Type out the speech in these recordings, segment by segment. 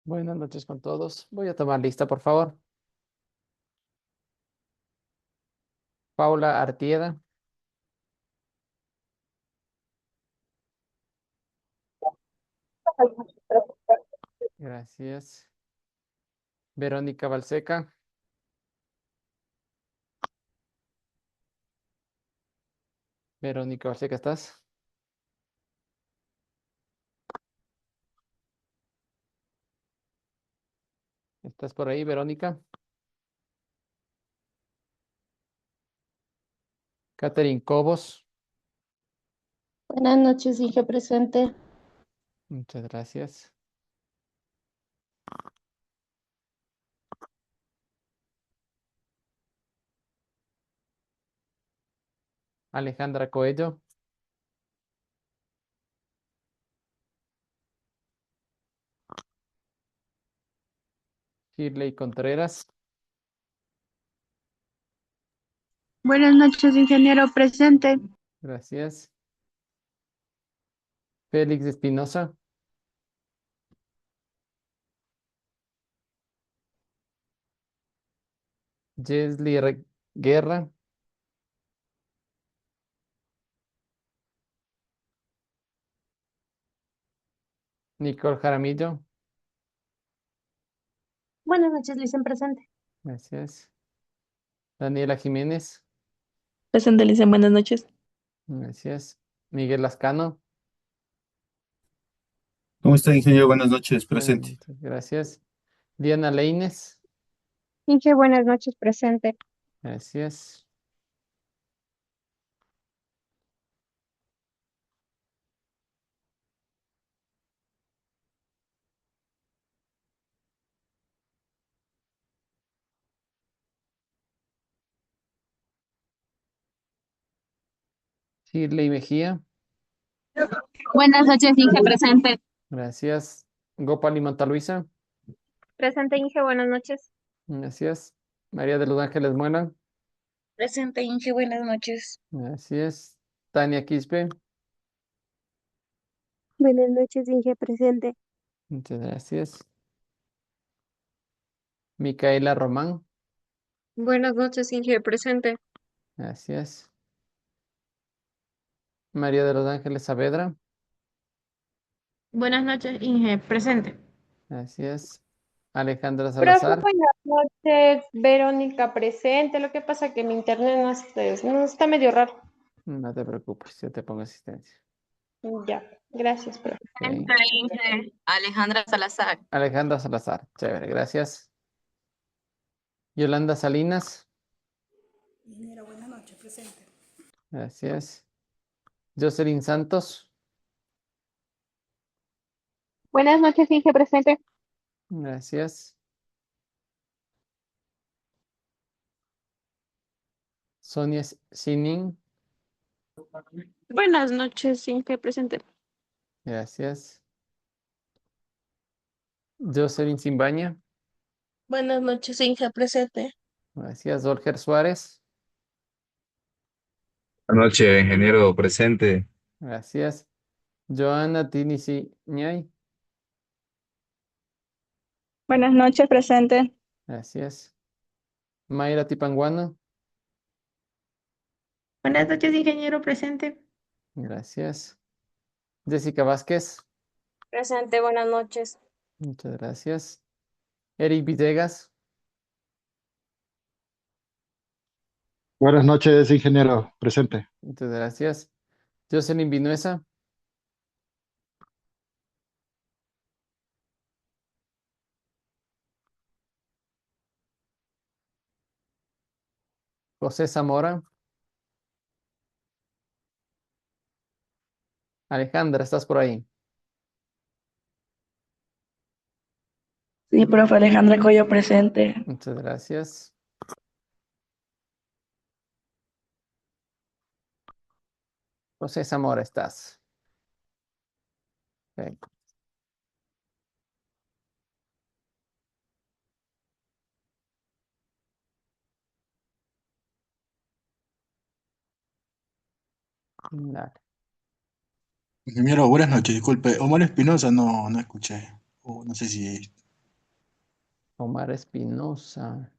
Buenas noches con todos. Voy a tomar lista, por favor. Paula Artieda. Gracias. Verónica Balseca. Verónica Balseca, ¿estás? ¿Estás por ahí, Verónica? Catherine Cobos. Buenas noches, dije presente. Muchas gracias. Alejandra Coello. Shirley Contreras. Buenas noches, ingeniero presente. Gracias. Félix Espinosa. Guerra. Nicole Jaramillo. Buenas noches, dicen presente. Gracias. Daniela Jiménez. Presente, Alicia, buenas noches. Gracias. Miguel Lascano. ¿Cómo está, ingeniero? Buenas noches, presente. Gracias. Diana Leines. Inge, buenas noches, presente. Gracias. Shirley Mejía. Buenas noches, Inge presente. Gracias. Gopal Montaluisa. Presente, Inge, buenas noches. Gracias. María de los Ángeles Muela. Presente, Inge, buenas noches. Gracias. Tania Quispe. Buenas noches, Inge, presente. Muchas gracias. Micaela Román. Buenas noches, Inge, presente. Gracias. María de los Ángeles Saavedra. Buenas noches, Inge presente. Gracias. Alejandra Profe, Salazar. buenas noches. Verónica, presente. Lo que pasa es que mi internet no está medio raro. No te preocupes, yo te pongo asistencia. Ya, gracias, profe. Ok. Inge, Alejandra Salazar. Alejandra Salazar. Chévere, gracias. Yolanda Salinas. Ingeniero, buenas noches, presente. Gracias. Jocelyn Santos. Buenas noches, Inge, presente. Gracias. Sonia Sinin. Buenas noches, Inge presente. Gracias. Jocelyn Simbaña. Buenas noches, Inge presente. Gracias. Olger Suárez. Buenas noches, ingeniero presente. Gracias. Joana Tinisi Ñay. Buenas noches, presente. Gracias. Mayra Tipanguano. Buenas noches, ingeniero presente. Gracias. Jessica Vázquez. Presente, buenas noches. Muchas gracias. Eric Villegas. Buenas noches, ingeniero. Presente. Muchas gracias. Jocelyn Vinuesa. José Zamora. Alejandra, ¿estás por ahí? Sí, profe Alejandra Coyo presente. Muchas gracias. José Zamora, ¿estás? Ok. Dale. Ingeniero, buenas noches, disculpe. Omar Espinosa no escuché. No sé si. Omar Espinosa.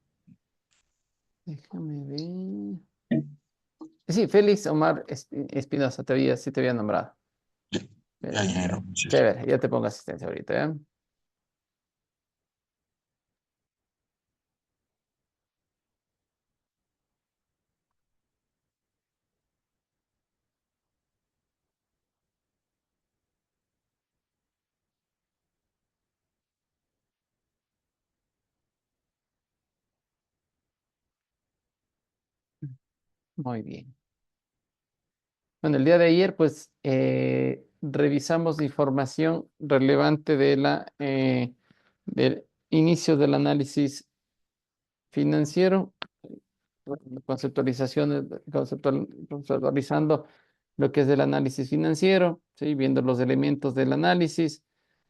Déjame ver. Sí, Félix Omar Espinosa, sí te había nombrado. Ya, ingeniero. Chévere, ya te pongo asistencia ahorita, ¿eh? Muy bien. Bueno, el día de ayer, pues, revisamos información relevante del inicio del análisis financiero, conceptualizando lo que es el análisis financiero, ¿sí? Viendo los elementos del análisis.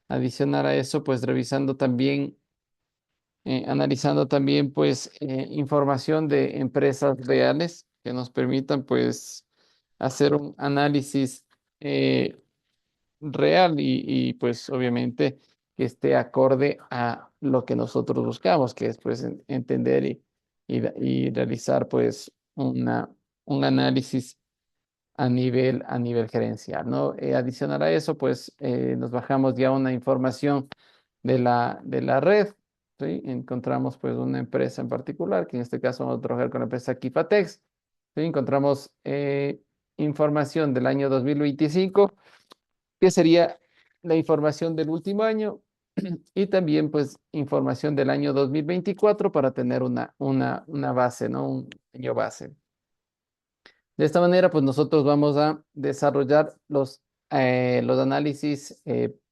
Adicional a eso, pues, revisando también, analizando también, pues, información de empresas reales que nos permitan, pues, hacer un análisis real y, pues obviamente que esté acorde a lo que nosotros buscamos, que es pues entender y realizar pues un análisis a nivel gerencial, ¿no? Adicional a eso, pues nos bajamos ya una información de la red, ¿sí? Encontramos pues una empresa en particular, que en este caso vamos a trabajar con la empresa Kifatex, ¿sí? Encontramos información del año 2025 que sería la información del último año y también pues información del año 2024 para tener una base, ¿no? Un año base. De esta manera, pues nosotros vamos a desarrollar los análisis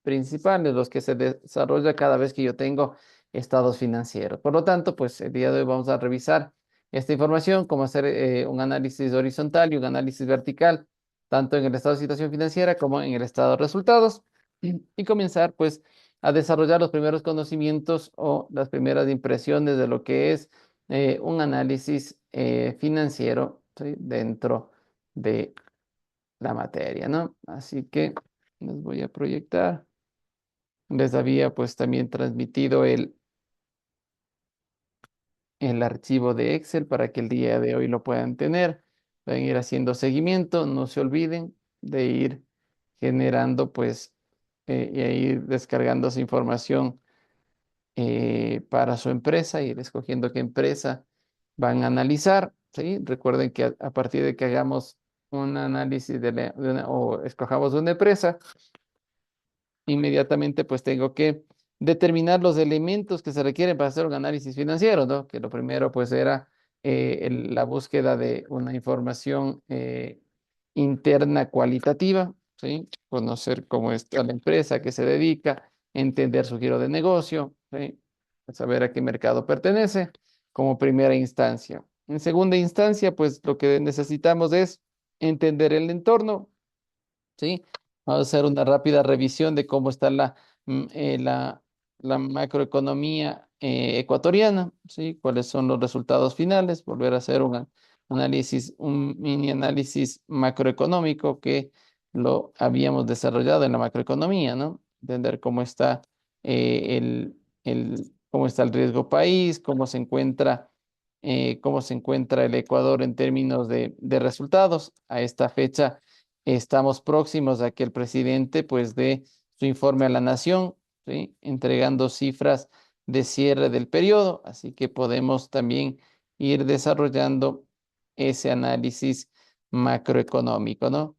principales, los que se desarrolla cada vez que yo tengo estados financieros. Por lo tanto, pues el día de hoy vamos a revisar esta información, cómo hacer un análisis horizontal y un análisis vertical, tanto en el estado de situación financiera como en el estado de resultados, y comenzar pues a desarrollar los primeros conocimientos o las primeras impresiones de lo que es un análisis financiero, ¿sí? Dentro de la materia, ¿no? Así que les voy a proyectar. Les había pues también transmitido el archivo de Excel para que el día de hoy lo puedan tener. Pueden ir haciendo seguimiento, no se olviden de ir generando pues y ir descargando esa información para su empresa, ir escogiendo qué empresa van a analizar, ¿sí? Recuerden que a partir de que hagamos un análisis o escojamos una empresa, inmediatamente pues tengo que determinar los elementos que se requieren para hacer un análisis financiero, ¿no? Que lo primero pues era la búsqueda de una información interna cualitativa, ¿sí? Conocer cómo está la empresa, a qué se dedica, entender su giro de negocio, ¿sí? Saber a qué mercado pertenece como primera instancia. En segunda instancia, pues lo que necesitamos es entender el entorno, ¿sí? Vamos a hacer una rápida revisión de cómo está la macroeconomía ecuatoriana, ¿sí? Cuáles son los resultados finales, volver a hacer un análisis, un mini análisis macroeconómico que lo habíamos desarrollado en la macroeconomía, ¿no? Entender cómo está cómo está el riesgo país, cómo se encuentra el Ecuador en términos de resultados. A esta fecha estamos próximos a que el presidente pues dé su informe a la nación, ¿sí? Entregando cifras de cierre del periodo, así que podemos también ir desarrollando ese análisis macroeconómico, ¿no?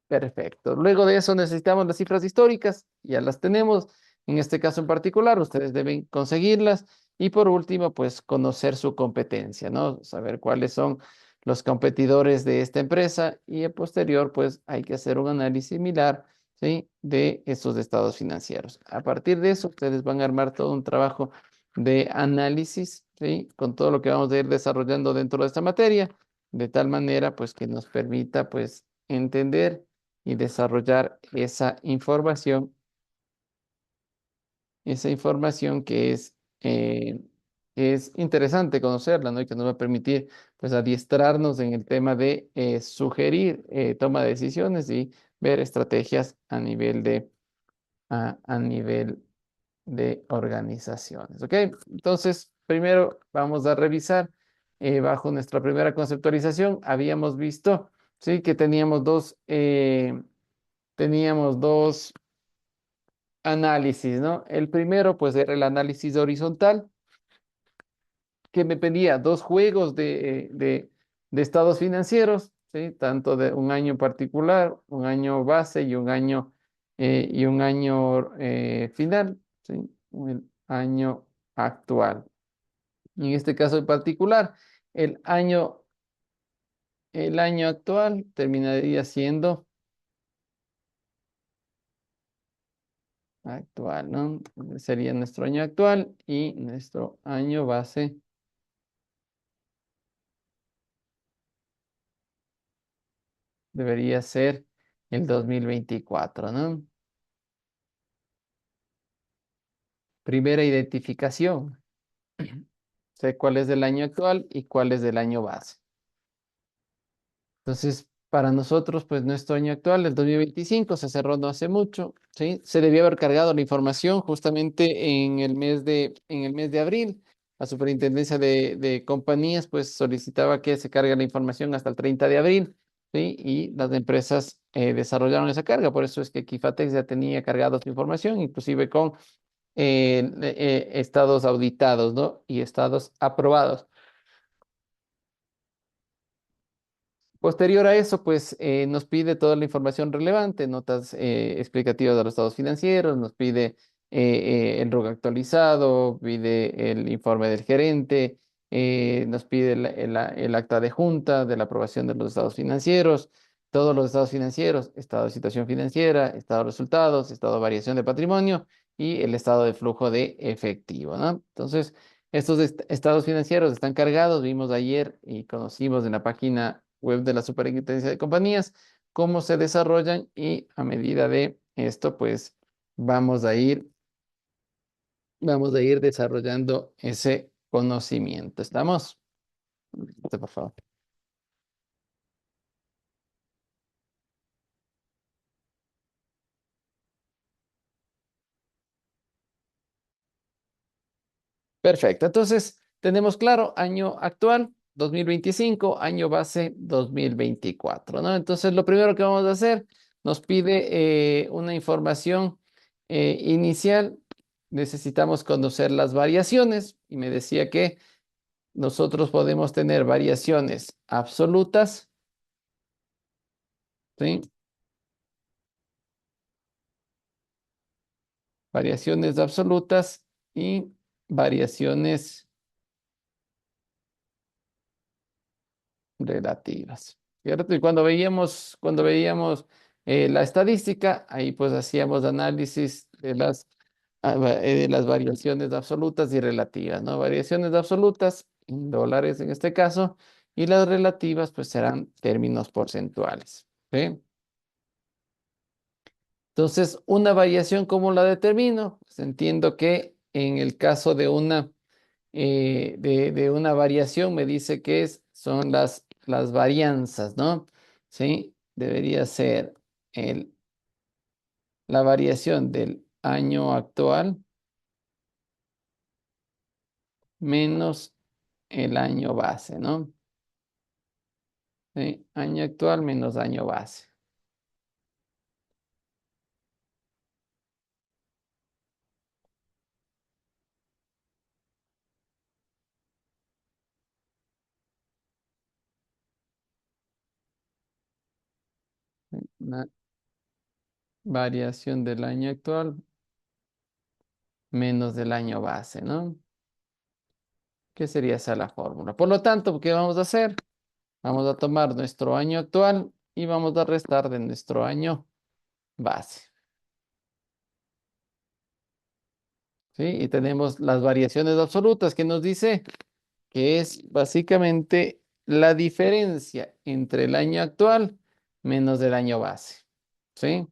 Perfecto. Luego de eso necesitamos las cifras históricas, ya las tenemos. En este caso en particular, ustedes deben conseguirlas. Y por último, pues conocer su competencia, ¿no? Saber cuáles son los competidores de esta empresa y a posterior, pues hay que hacer un análisis similar, ¿sí? De esos estados financieros. A partir de eso, ustedes van a armar todo un trabajo de análisis, ¿sí? Con todo lo que vamos a ir desarrollando dentro de esta materia, de tal manera, pues que nos permita, pues, entender y desarrollar esa información que es interesante conocerla, ¿no? Y que nos va a permitir, pues, adiestrarnos en el tema de sugerir toma de decisiones y ver estrategias a nivel a nivel de organizaciones. ¿Ok? Entonces, primero vamos a revisar bajo nuestra primera conceptualización. Habíamos visto, ¿sí? Que teníamos dos análisis, ¿no? El primero, pues, era el análisis horizontal, que me pedía dos juegos de estados financieros, ¿sí? Tanto de un año particular, un año base y un año final, ¿sí? El año actual. En este caso en particular, el año, el año actual terminaría siendo actual, ¿no? Sería nuestro año actual y nuestro año base debería ser el 2024, ¿no? Primera identificación. Sé cuál es del año actual y cuál es del año base. Entonces, para nosotros, pues nuestro año actual, el 2025, se cerró no hace mucho, ¿sí? Se debió haber cargado la información justamente en el mes de abril. La Superintendencia de Compañías, pues solicitaba que se cargue la información hasta el 30 de abril, ¿sí? Y las empresas desarrollaron esa carga. Por eso es que Kifatex ya tenía cargado su información, inclusive con estados auditados, ¿no? Y estados aprobados. Posterior a eso, pues nos pide toda la información relevante, notas explicativas de los estados financieros, nos pide el RUC actualizado, pide el informe del gerente, nos pide el acta de junta de la aprobación de los estados financieros, todos los estados financieros, estado de situación financiera, estado de resultados, estado de variación de patrimonio y el estado de flujo de efectivo, ¿no? Entonces, estos estados financieros están cargados, vimos ayer y conocimos en la página web de la Superintendencia de Compañías cómo se desarrollan y a medida de esto, pues vamos a ir, vamos a ir desarrollando ese conocimiento. ¿Estamos? Por favor. Perfecto. Entonces, tenemos claro, año actual, 2025, año base, 2024, ¿no? Entonces, lo primero que vamos a hacer, nos pide una información inicial. Necesitamos conocer las variaciones y me decía que nosotros podemos tener variaciones absolutas, ¿sí? Variaciones absolutas y variaciones relativas, ¿cierto? Y cuando veíamos la estadística, ahí pues hacíamos análisis de las variaciones absolutas y relativas, ¿no? Variaciones absolutas en dólares en este caso, y las relativas pues serán términos porcentuales, ¿sí? Entonces, una variación, ¿cómo la determino? Pues entiendo que en el caso de una variación me dice que son las varianzas, ¿no? ¿Sí? Debería ser la variación del año actual menos el año base, ¿no? ¿Sí? Año actual menos año base. Una variación del año actual menos del año base, ¿no? ¿Qué sería esa la fórmula? Por lo tanto, ¿qué vamos a hacer? Vamos a tomar nuestro año actual y vamos a restar de nuestro año base. ¿Sí? Y tenemos las variaciones absolutas que nos dice que es básicamente la diferencia entre el año actual menos el año base. ¿Sí?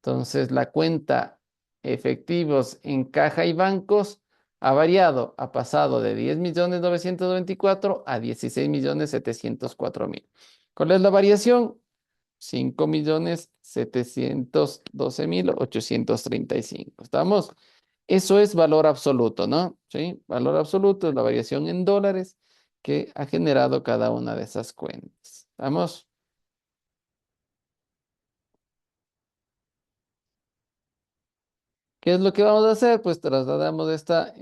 Entonces, la cuenta efectivos en caja y bancos ha variado, ha pasado de 10.924.000 a 16.704.000. ¿Cuál es la variación? 5.712.835. ¿Estamos? Eso es valor absoluto, ¿no? Sí, valor absoluto es la variación en dólares que ha generado cada una de esas cuentas. ¿Estamos? ¿Qué es lo que vamos a hacer? Pues trasladamos esta,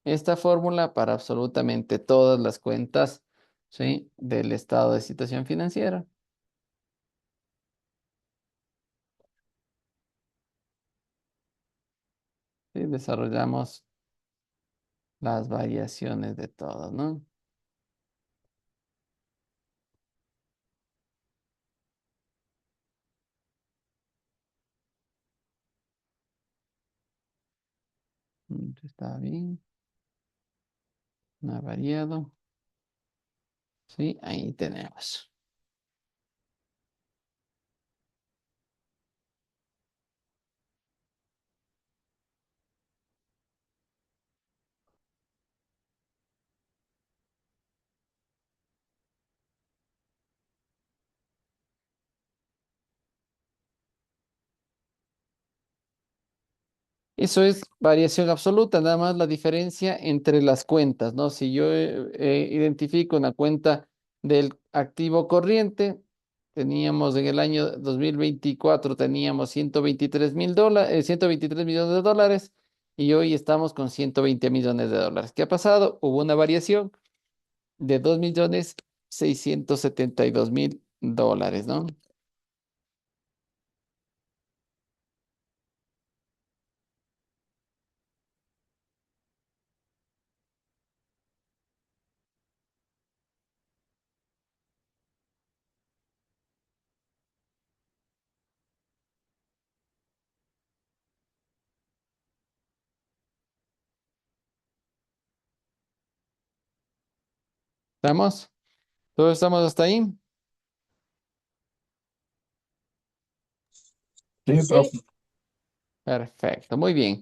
esta fórmula para absolutamente todas las cuentas, ¿sí? Del estado de situación financiera. ¿Sí? Desarrollamos las variaciones de todo, ¿no? Está bien. No ha variado. Sí, ahí tenemos. Eso es variación absoluta, nada más la diferencia entre las cuentas, ¿no? Si yo identifico una cuenta del activo corriente, teníamos en el año 2024, teníamos $123.000, 123 millones de dólares, y hoy estamos con 120 millones de dólares. ¿Qué ha pasado? Hubo una variación de 2.672.000 dólares, ¿no? ¿Estamos? ¿Todos estamos hasta ahí? Sí, profe. Perfecto, muy bien.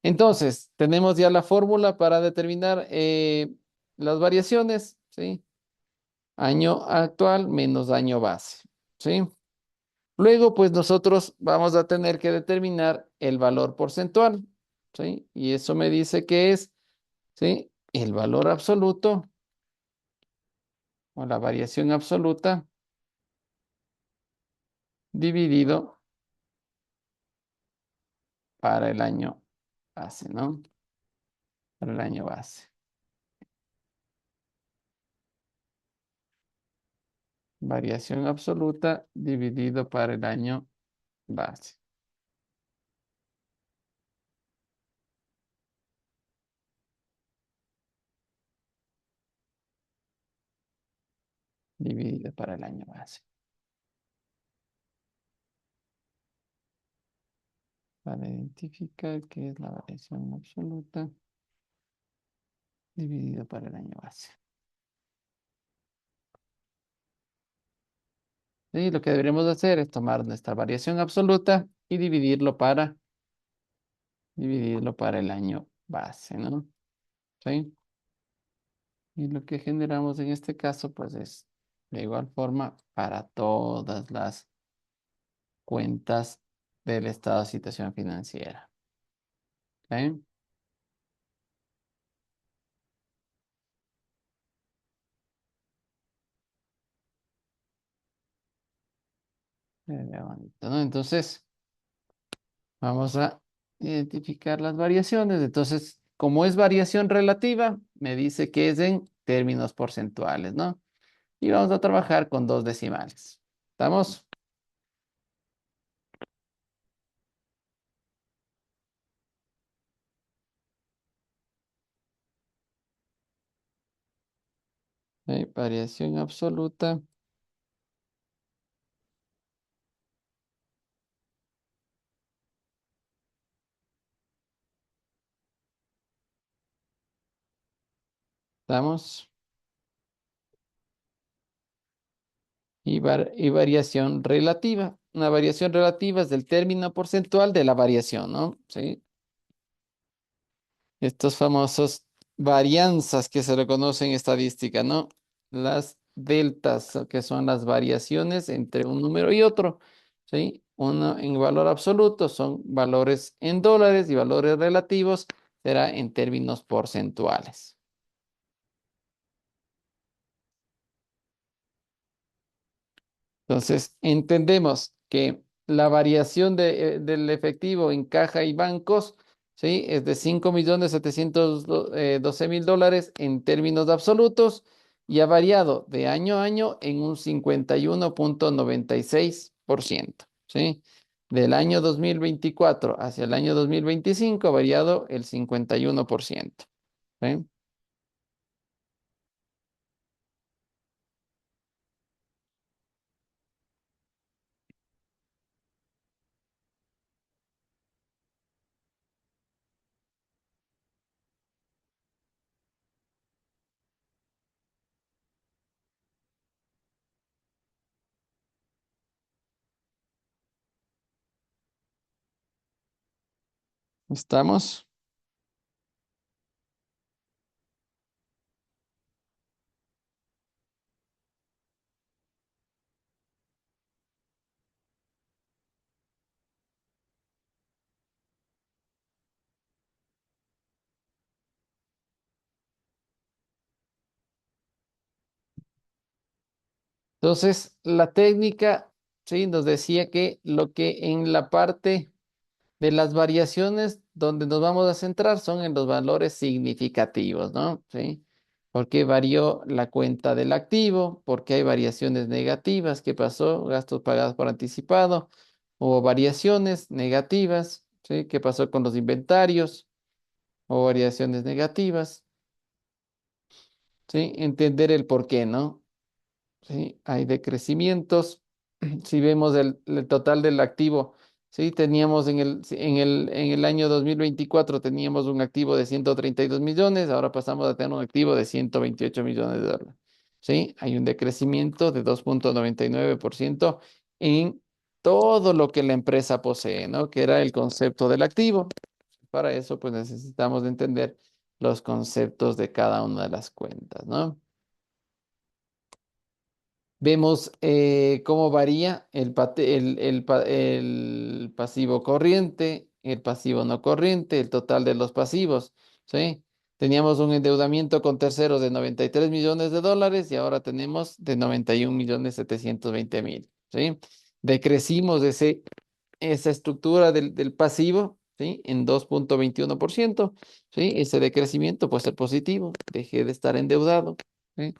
Entonces, tenemos ya la fórmula para determinar las variaciones, ¿sí? Año actual menos año base, ¿sí? Luego, pues nosotros vamos a tener que determinar el valor porcentual, ¿sí? Y eso me dice que es, ¿sí? El valor absoluto o la variación absoluta dividido para el año base, ¿no? Para el año base. Variación absoluta dividido para el año base. Dividido para el año base. Para identificar qué es la variación absoluta dividido para el año base. Y lo que deberíamos hacer es tomar nuestra variación absoluta y dividirlo para el año base, ¿no? ¿Sí? Y lo que generamos en este caso, pues es de igual forma para todas las cuentas del estado de situación financiera. ¿Sí? Bonito, ¿no? Entonces, vamos a identificar las variaciones. Entonces, como es variación relativa, me dice que es en términos porcentuales, ¿no? Y vamos a trabajar con dos decimales. ¿Estamos? Variación absoluta. ¿Estamos? Y variación relativa. Una variación relativa es del término porcentual de la variación, ¿no? Sí. Estos famosos varianzas que se reconocen en estadística, ¿no? Las deltas, que son las variaciones entre un número y otro, ¿sí? Uno en valor absoluto son valores en dólares y valores relativos será en términos porcentuales. Entonces, entendemos que la variación del efectivo en caja y bancos, ¿sí? Es de 5.712.000 dólares en términos absolutos y ha variado de año a año en un 51.96%, ¿sí? Del año 2024 hacia el año 2025 ha variado el 51%, ¿sí? ¿Estamos? Entonces, la técnica, sí, nos decía que lo que en la parte de las variaciones donde nos vamos a centrar son en los valores significativos, ¿no? Sí. ¿Por qué varió la cuenta del activo? ¿Por qué hay variaciones negativas? ¿Qué pasó? Gastos pagados por anticipado. Hubo variaciones negativas, ¿sí? ¿Qué pasó con los inventarios? Hubo variaciones negativas, ¿sí? Entender el por qué, ¿no? Sí, hay decrecimientos. Si vemos el total del activo, sí, teníamos en el año 2024 teníamos un activo de 132 millones, ahora pasamos a tener un activo de 128 millones de dólares. Sí, hay un decrecimiento de 2.99% en todo lo que la empresa posee, ¿no? Que era el concepto del activo. Para eso, pues necesitamos de entender los conceptos de cada una de las cuentas, ¿no? Vemos cómo varía el pasivo corriente, el pasivo no corriente, el total de los pasivos, ¿sí? Teníamos un endeudamiento con terceros de 93 millones de dólares y ahora tenemos de 91.720.000, ¿sí? Decrecimos esa estructura del pasivo, ¿sí? En 2.21%, ¿sí? Ese decrecimiento puede ser positivo, dejé de estar endeudado, ¿sí?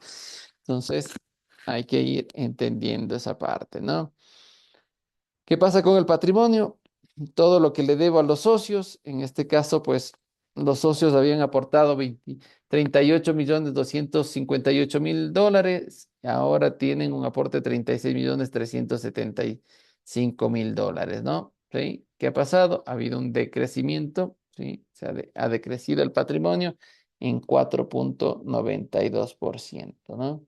Entonces, hay que ir entendiendo esa parte, ¿no? ¿Qué pasa con el patrimonio? Todo lo que le debo a los socios, en este caso, pues los socios habían aportado 38.258.000 dólares, ahora tienen un aporte de 36.375.000 dólares, ¿no? ¿Sí? ¿Qué ha pasado? Ha habido un decrecimiento, ¿sí? Ha decrecido el patrimonio en 4.92%, ¿no?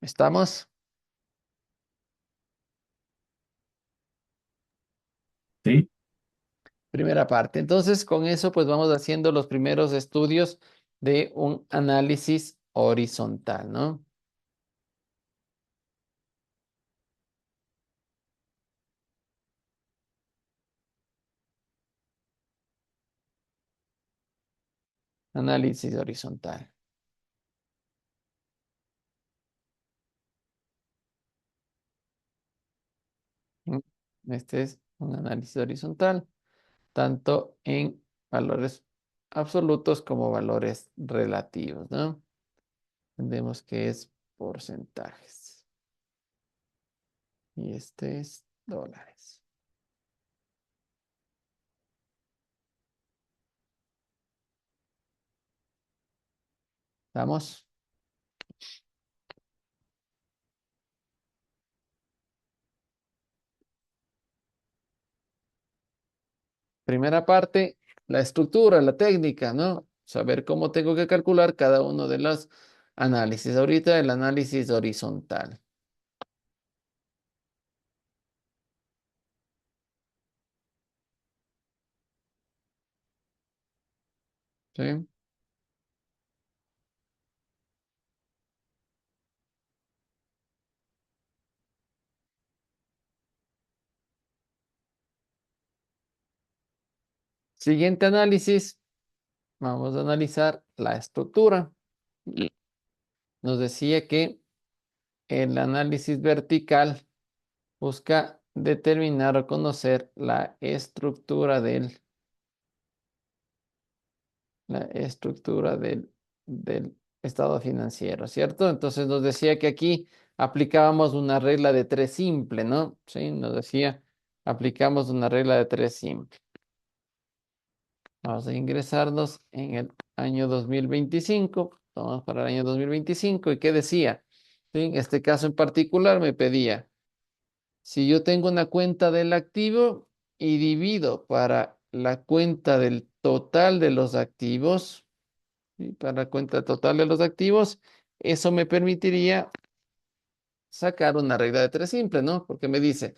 ¿Estamos? Sí. Primera parte. Entonces, con eso, pues vamos haciendo los primeros estudios de un análisis horizontal, ¿no? Análisis horizontal. ¿Mm? Este es un análisis horizontal, tanto en valores absolutos como valores relativos, ¿no? Entendemos que es porcentajes. Y este es dólares. ¿Estamos? Primera parte, la estructura, la técnica, ¿no? Saber cómo tengo que calcular cada uno de los análisis. Ahorita el análisis horizontal. ¿Sí? Siguiente análisis. Vamos a analizar la estructura. Nos decía que el análisis vertical busca determinar o conocer la estructura del estado financiero, ¿cierto? Entonces nos decía que aquí aplicábamos una regla de tres simple, ¿no? Sí, nos decía, aplicamos una regla de tres simple. Vamos a ingresarnos en el año 2025. Vamos para el año 2025. ¿Y qué decía? Sí, en este caso en particular me pedía, si yo tengo una cuenta del activo y divido para la cuenta del total de los activos, ¿sí? Para la cuenta total de los activos, eso me permitiría sacar una regla de tres simple, ¿no? Porque me dice,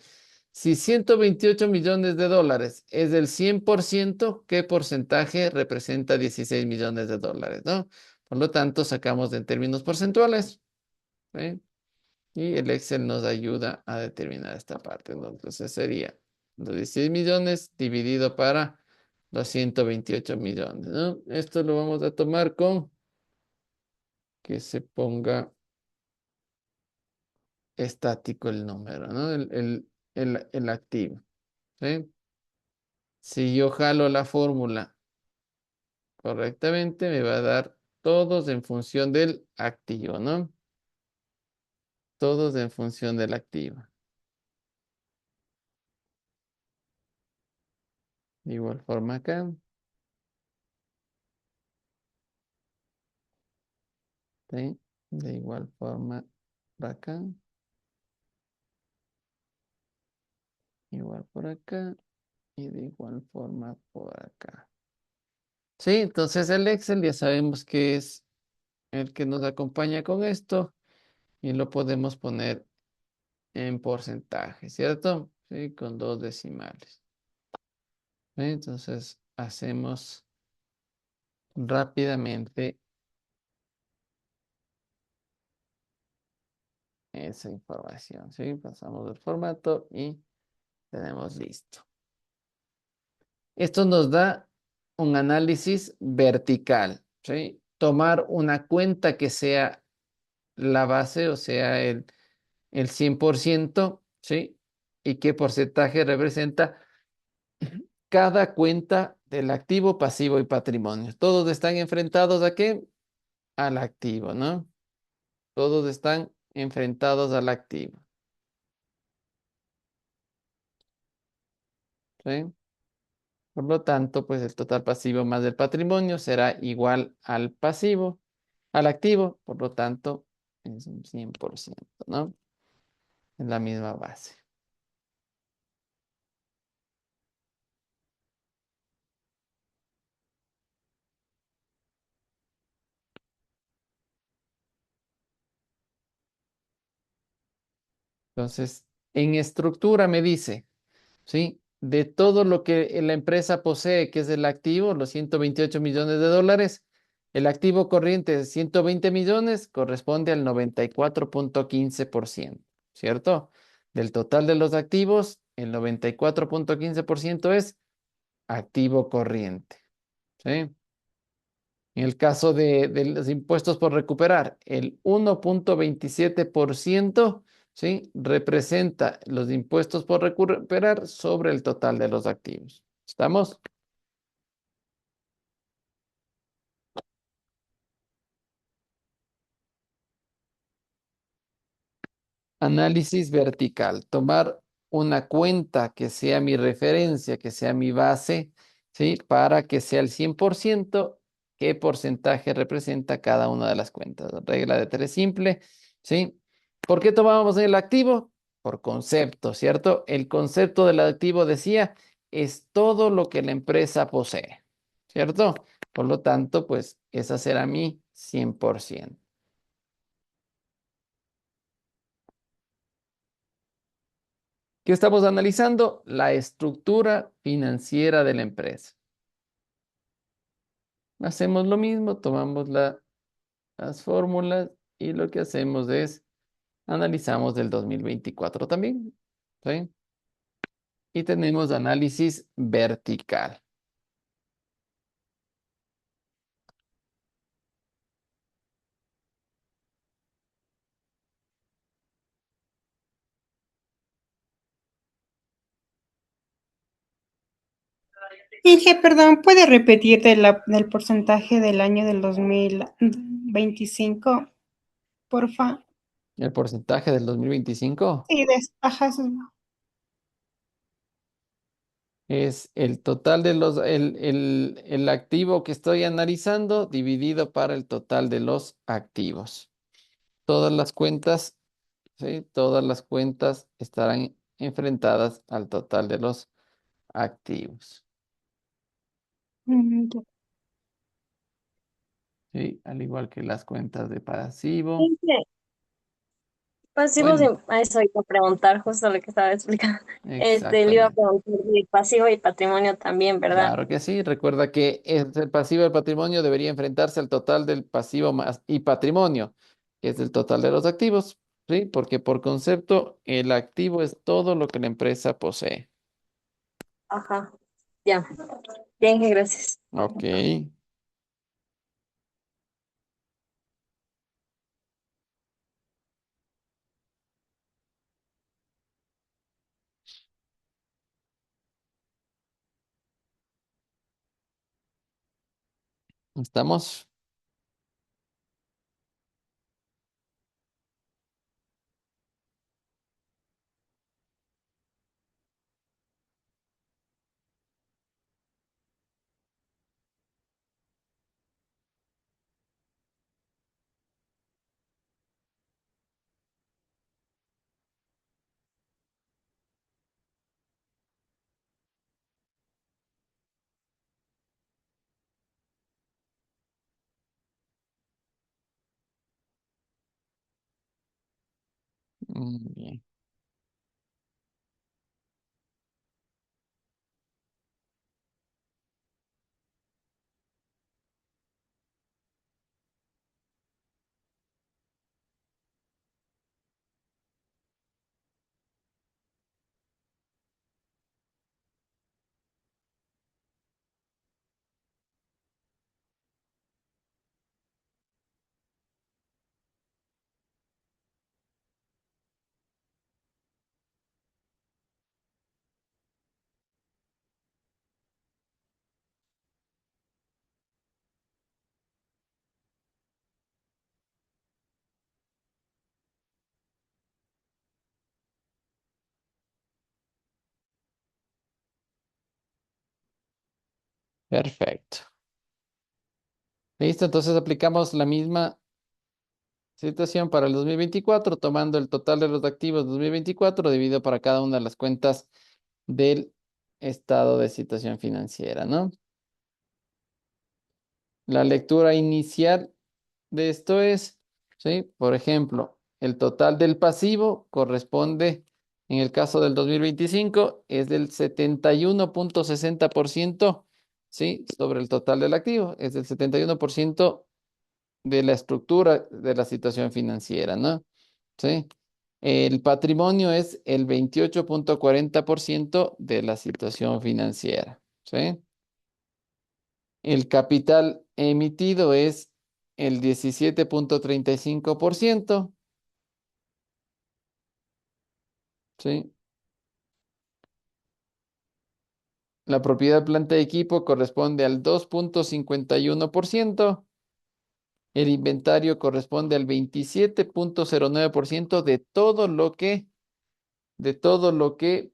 si 128 millones de dólares es del 100%, ¿qué porcentaje representa 16 millones de dólares, ¿no? Por lo tanto, sacamos en términos porcentuales, ¿sí? Y el Excel nos ayuda a determinar esta parte, ¿no? Entonces sería los 16 millones dividido para los 128 millones, ¿no? Esto lo vamos a tomar con que se ponga estático el número, ¿no? El activo, ¿sí? Si yo jalo la fórmula correctamente, me va a dar todos en función del activo, ¿no? Todos en función del activo. De igual forma acá, ¿sí? De igual forma por acá, igual por acá y de igual forma por acá. Sí, entonces el Excel ya sabemos que es el que nos acompaña con esto y lo podemos poner en porcentaje, ¿cierto? Sí, con dos decimales. ¿Sí? Entonces hacemos rápidamente esa información, ¿sí? Pasamos el formato y tenemos listo. Esto nos da un análisis vertical, ¿sí? Tomar una cuenta que sea la base, o sea, el 100%, ¿sí? Y qué porcentaje representa cada cuenta del activo, pasivo y patrimonio. Todos están enfrentados ¿a qué? Al activo, ¿no? Todos están enfrentados al activo, ¿sí? Por lo tanto, pues el total pasivo más el patrimonio será igual al pasivo, al activo, por lo tanto, es un 100%, ¿no? Es la misma base. Entonces, en estructura me dice, ¿sí? De todo lo que la empresa posee, que es el activo, los 128 millones de dólares, el activo corriente de 120 millones corresponde al 94.15%, ¿cierto? Del total de los activos, el 94.15% es activo corriente, ¿sí? En el caso de los impuestos por recuperar, el 1.27%, ¿sí? Representa los impuestos por recuperar sobre el total de los activos. ¿Estamos? Análisis vertical. Tomar una cuenta que sea mi referencia, que sea mi base, ¿sí? Para que sea el 100%, ¿qué porcentaje representa cada una de las cuentas? Regla de tres simple, ¿sí? ¿Por qué tomábamos el activo? Por concepto, ¿cierto? El concepto del activo decía, es todo lo que la empresa posee, ¿cierto? Por lo tanto, pues esa será mi 100%. ¿Qué estamos analizando? La estructura financiera de la empresa. hacemos lo mismo, tomamos las fórmulas y lo que hacemos es analizamos del 2024 también, ¿sí? Y tenemos análisis vertical. Inge, perdón, ¿puede repetir del porcentaje del año del 2025, porfa? El porcentaje del 2025 Sí, ajá, eso es. es el total de el activo que estoy analizando dividido para el total de los activos. Todas las cuentas, ¿sí? Todas las cuentas estarán enfrentadas al total de los activos. Ya. ¿Sí? Al igual que las cuentas de pasivo. Inge, pasivos y Bueno, a eso iba a preguntar, justo lo que estaba explicando. Le iba a exactamente. preguntar de pasivo y patrimonio también, ¿verdad? Claro que sí. Recuerda que el pasivo del patrimonio debería enfrentarse al total del pasivo más y patrimonio, que es el total de los activos, ¿sí? Porque por concepto, el activo es todo lo que la empresa posee. Ajá, ya. Bien, Inge, gracias. Ok. ¿Estamos? Bien. Perfecto. Listo, entonces aplicamos la misma situación para el 2024, tomando el total de los activos 2024 dividido para cada una de las cuentas del estado de situación financiera, ¿no? La lectura inicial de esto es, ¿sí? Por ejemplo, el total del pasivo corresponde, en el caso del 2025, es del 71.60%, ¿sí? Sobre el total del activo, es del 71% de la estructura de la situación financiera, ¿no? ¿Sí? El patrimonio es el 28.40% de la situación financiera, ¿sí? El capital emitido es el 17.35%, ¿sí? La propiedad planta y equipo corresponde al 2.51%. El inventario corresponde al 27.09% de todo lo que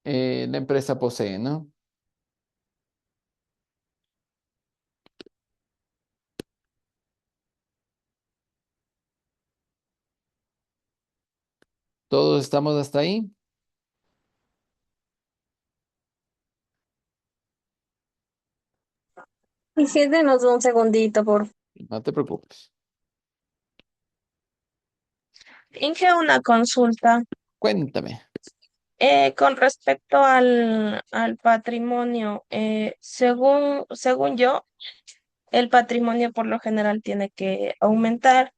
la empresa posee, ¿no? Todos estamos hasta ahí. Y sí, denos un segundito, por favor. No te preocupes. Inge, una consulta. Cuéntame. Con respecto al patrimonio, según yo, el patrimonio por lo general tiene que aumentar.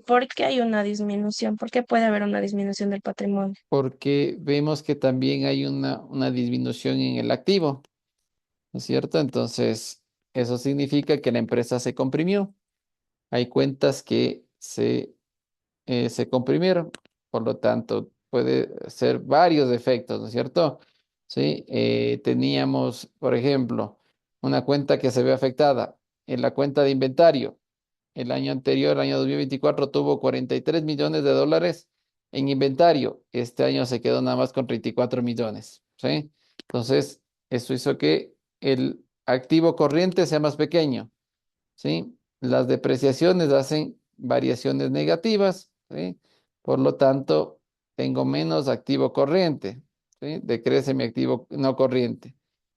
¿Por qué hay una disminución? ¿Por qué puede haber una disminución del patrimonio? Porque vemos que también hay una disminución en el activo, ¿no es cierto? Entonces, eso significa que la empresa se comprimió. Hay cuentas que se comprimieron, por lo tanto, puede ser varios efectos, ¿no es cierto? Sí, teníamos, por ejemplo, una cuenta que se ve afectada en la cuenta de inventario. El año anterior, el año 2024, tuvo 43 millones de dólares en inventario. Este año se quedó nada más con 34 millones, ¿sí? Entonces, eso hizo que el activo corriente sea más pequeño, ¿sí? Las depreciaciones hacen variaciones negativas, ¿sí? Por lo tanto, tengo menos activo corriente, ¿sí? Decrece mi activo no corriente.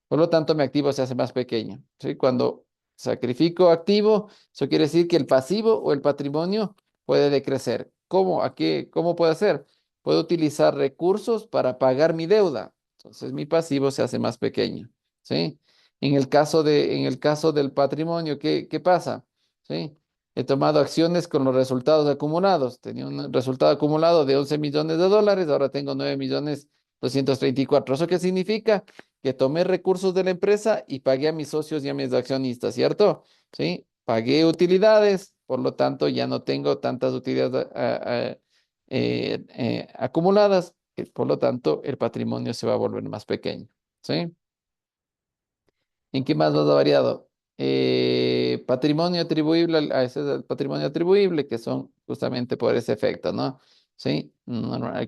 Por lo tanto, mi activo se hace más pequeño, ¿sí? Cuando sacrifico activo, eso quiere decir que el pasivo o el patrimonio puede decrecer. ¿Cómo? ¿Cómo puede hacer? Puedo utilizar recursos para pagar mi deuda. Entonces, mi pasivo se hace más pequeño, ¿sí? En el caso del patrimonio, ¿qué pasa? ¿Sí? He tomado acciones con los resultados acumulados. Tenía un resultado acumulado de 11 millones de dólares, ahora tengo 9 millones 234. ¿Eso qué significa? Que tomé recursos de la empresa y pagué a mis socios y a mis accionistas, ¿cierto? ¿Sí? Pagué utilidades, por lo tanto ya no tengo tantas utilidades acumuladas, por lo tanto el patrimonio se va a volver más pequeño, ¿sí? ¿En qué más nos ha variado? Patrimonio atribuible, ese es el patrimonio atribuible, que son justamente por ese efecto, ¿no? Sí,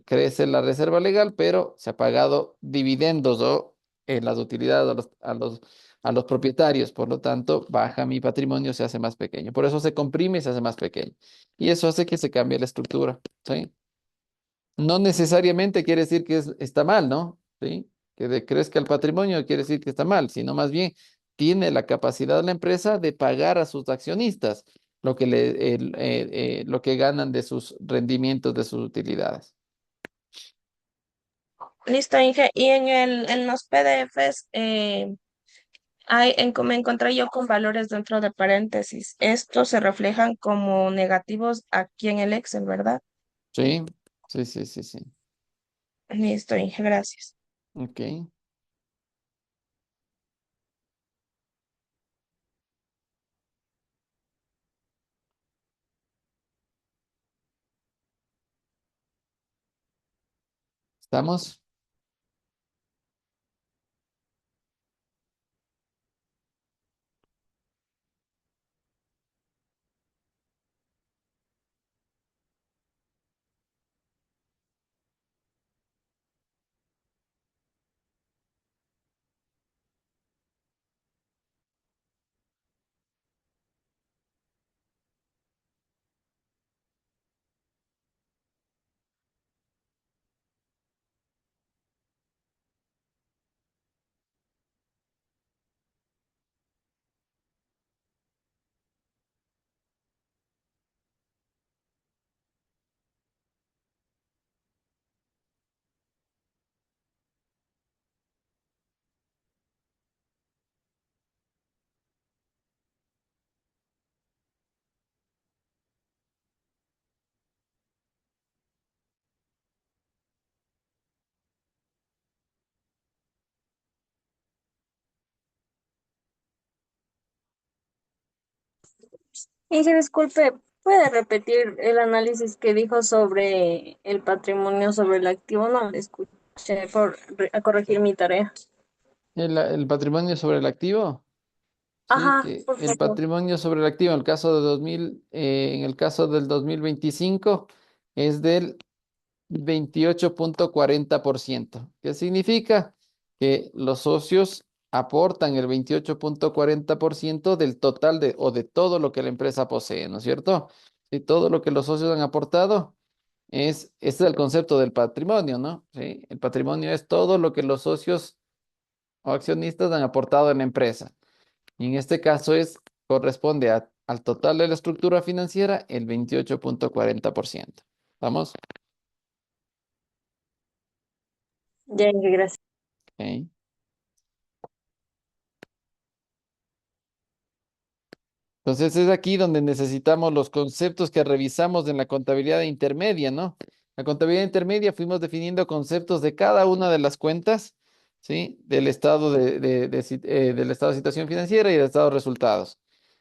crece la reserva legal, pero se ha pagado dividendos o las utilidades a los propietarios, por lo tanto, baja mi patrimonio, se hace más pequeño. Por eso se comprime y se hace más pequeño. Y eso hace que se cambie la estructura, ¿sí? No necesariamente quiere decir que está mal, ¿no? ¿Sí? Que decrezca el patrimonio quiere decir que está mal, sino más bien tiene la capacidad la empresa de pagar a sus accionistas lo que ganan de sus rendimientos, de sus utilidades. Listo, Inge. Y en los PDFs, me encontré yo con valores dentro de paréntesis. Estos se reflejan como negativos aquí en el Excel, ¿verdad? ¿Sí? Sí, sí, sí, sí. Listo, Inge, gracias. Ok. ¿Estamos? Inge, disculpe, ¿puede repetir el análisis que dijo sobre el patrimonio sobre el activo? No le escuché a corregir mi tarea. El patrimonio sobre el activo. Sí, Ajá, que por el favor. patrimonio sobre el activo en el caso de 2000, en el caso del 2025 es del 28,40%. ¿Qué significa? Que los socios aportan el 28,40% del total o de todo lo que la empresa posee, ¿no es cierto? Y todo lo que los socios han aportado ese es el concepto del patrimonio, ¿no? Sí, el patrimonio es todo lo que los socios o accionistas han aportado en la empresa. Y en este caso corresponde al total de la estructura financiera el 28,40%. ¿Vamos? Ya, Inge, gracias. Ok. Entonces es aquí donde necesitamos los conceptos que revisamos en la contabilidad intermedia, ¿no? La contabilidad intermedia fuimos definiendo conceptos de cada una de las cuentas, ¿sí? Del estado del estado de situación financiera y del estado de resultados.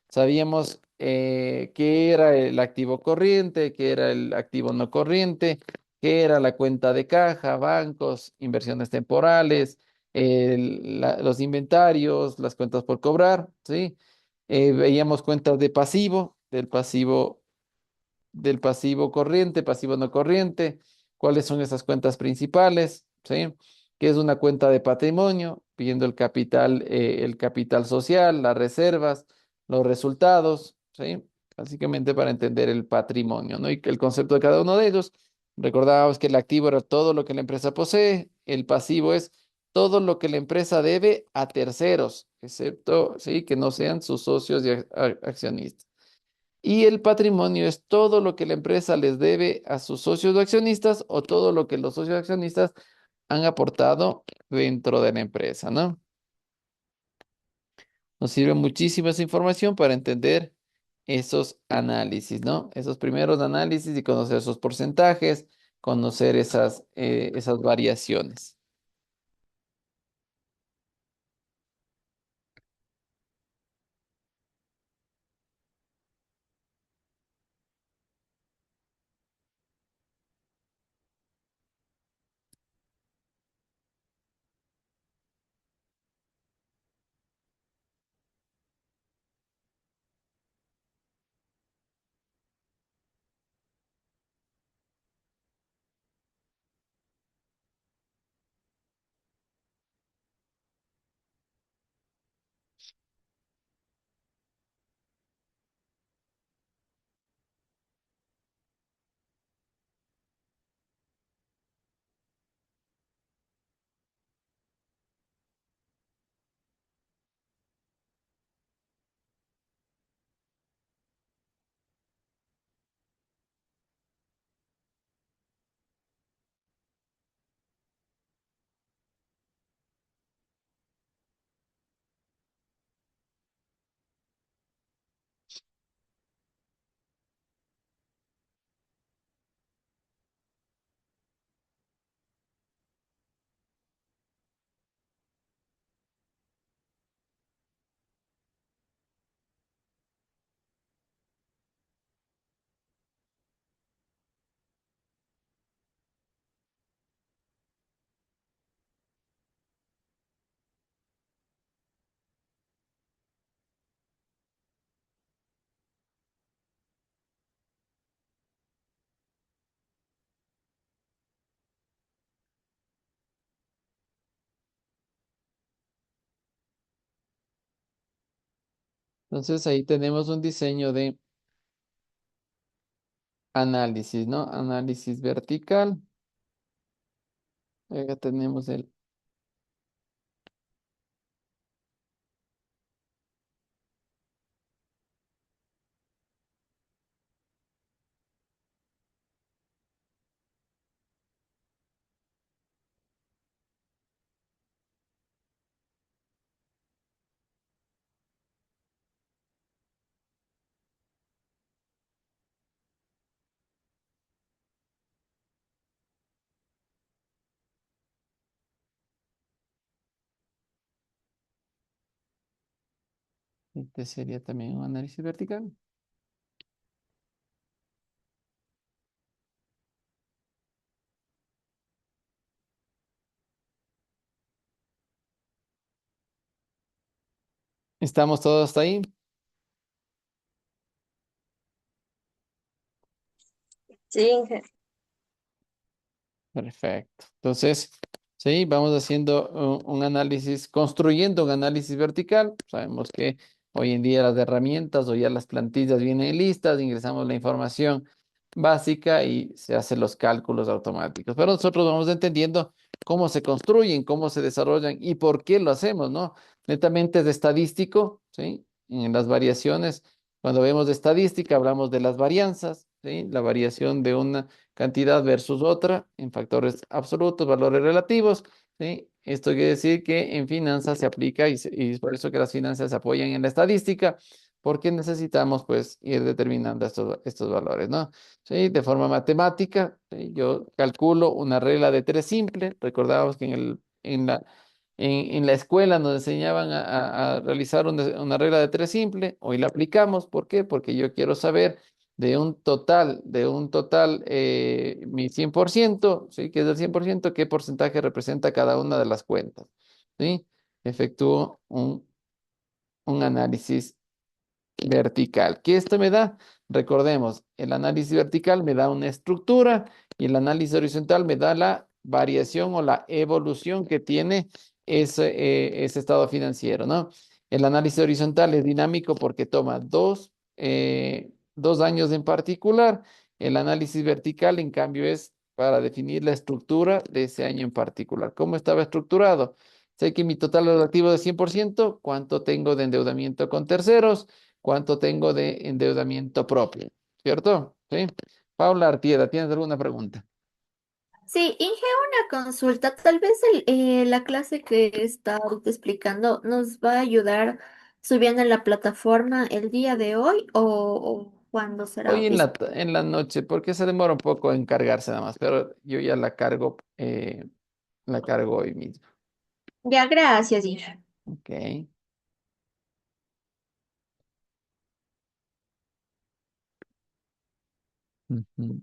Sabíamos qué era el activo corriente, qué era el activo no corriente, qué era la cuenta de caja, bancos, inversiones temporales, los inventarios, las cuentas por cobrar, ¿sí? Veíamos cuentas de pasivo, del pasivo corriente, pasivo no corriente, cuáles son esas cuentas principales, ¿sí? ¿Qué es una cuenta de patrimonio? Viendo el capital social, las reservas, los resultados, ¿sí? Básicamente para entender el patrimonio, ¿no? Y que el concepto de cada uno de ellos. Recordábamos que el activo era todo lo que la empresa posee, el pasivo es todo lo que la empresa debe a terceros, excepto, ¿sí? Que no sean sus socios y accionistas. Y el patrimonio es todo lo que la empresa les debe a sus socios o accionistas o todo lo que los socios accionistas han aportado dentro de la empresa, ¿no? Nos sirve muchísimo esa información para entender esos análisis, ¿no? Esos primeros análisis y conocer esos porcentajes, conocer esas variaciones. Entonces ahí tenemos un diseño de análisis, ¿no? Análisis vertical. Acá tenemos este sería también un análisis vertical. ¿Estamos todos hasta ahí? Sí, Inge. Perfecto. Entonces, sí, vamos haciendo un análisis, construyendo un análisis vertical. Sabemos que hoy en día las herramientas o ya las plantillas vienen listas, ingresamos la información básica y se hacen los cálculos automáticos. Pero nosotros vamos entendiendo cómo se construyen, cómo se desarrollan y por qué lo hacemos, ¿no? Netamente es estadístico, ¿sí? En las variaciones, cuando vemos de estadística, hablamos de las varianzas, ¿sí? La variación de una cantidad versus otra en factores absolutos, valores relativos, ¿sí? Esto quiere decir que en finanzas se aplica y es por eso que las finanzas se apoyan en la estadística, porque necesitamos pues ir determinando estos valores, ¿no? Sí, de forma matemática, ¿sí? Yo calculo una regla de tres simple. Recordábamos que en la escuela nos enseñaban a realizar una regla de tres simple. Hoy la aplicamos. ¿Por qué? Porque yo quiero saber de un total, mi 100%, ¿sí? Que es del 100%, qué porcentaje representa cada una de las cuentas, ¿sí? Efectúo un análisis vertical. ¿Qué esto me da? Recordemos, el análisis vertical me da una estructura y el análisis horizontal me da la variación o la evolución que tiene ese estado financiero, ¿no? El análisis horizontal es dinámico porque toma dos años en particular. El análisis vertical, en cambio, es para definir la estructura de ese año en particular. ¿Cómo estaba estructurado? Sé que mi total relativo es 100%, ¿cuánto tengo de endeudamiento con terceros? ¿Cuánto tengo de endeudamiento propio? ¿Cierto? ¿Sí? Paula Artieda, ¿tienes alguna pregunta? Sí, Inge, una consulta. Tal vez la clase que está ahorita explicando nos va a ayudar subiendo en la plataforma el día de hoy o cuándo será Hoy disponible. en la noche, porque se demora un poco en cargarse nada más, pero yo ya la cargo hoy mismo. Ya, gracias, Inge. Ok. Ujú.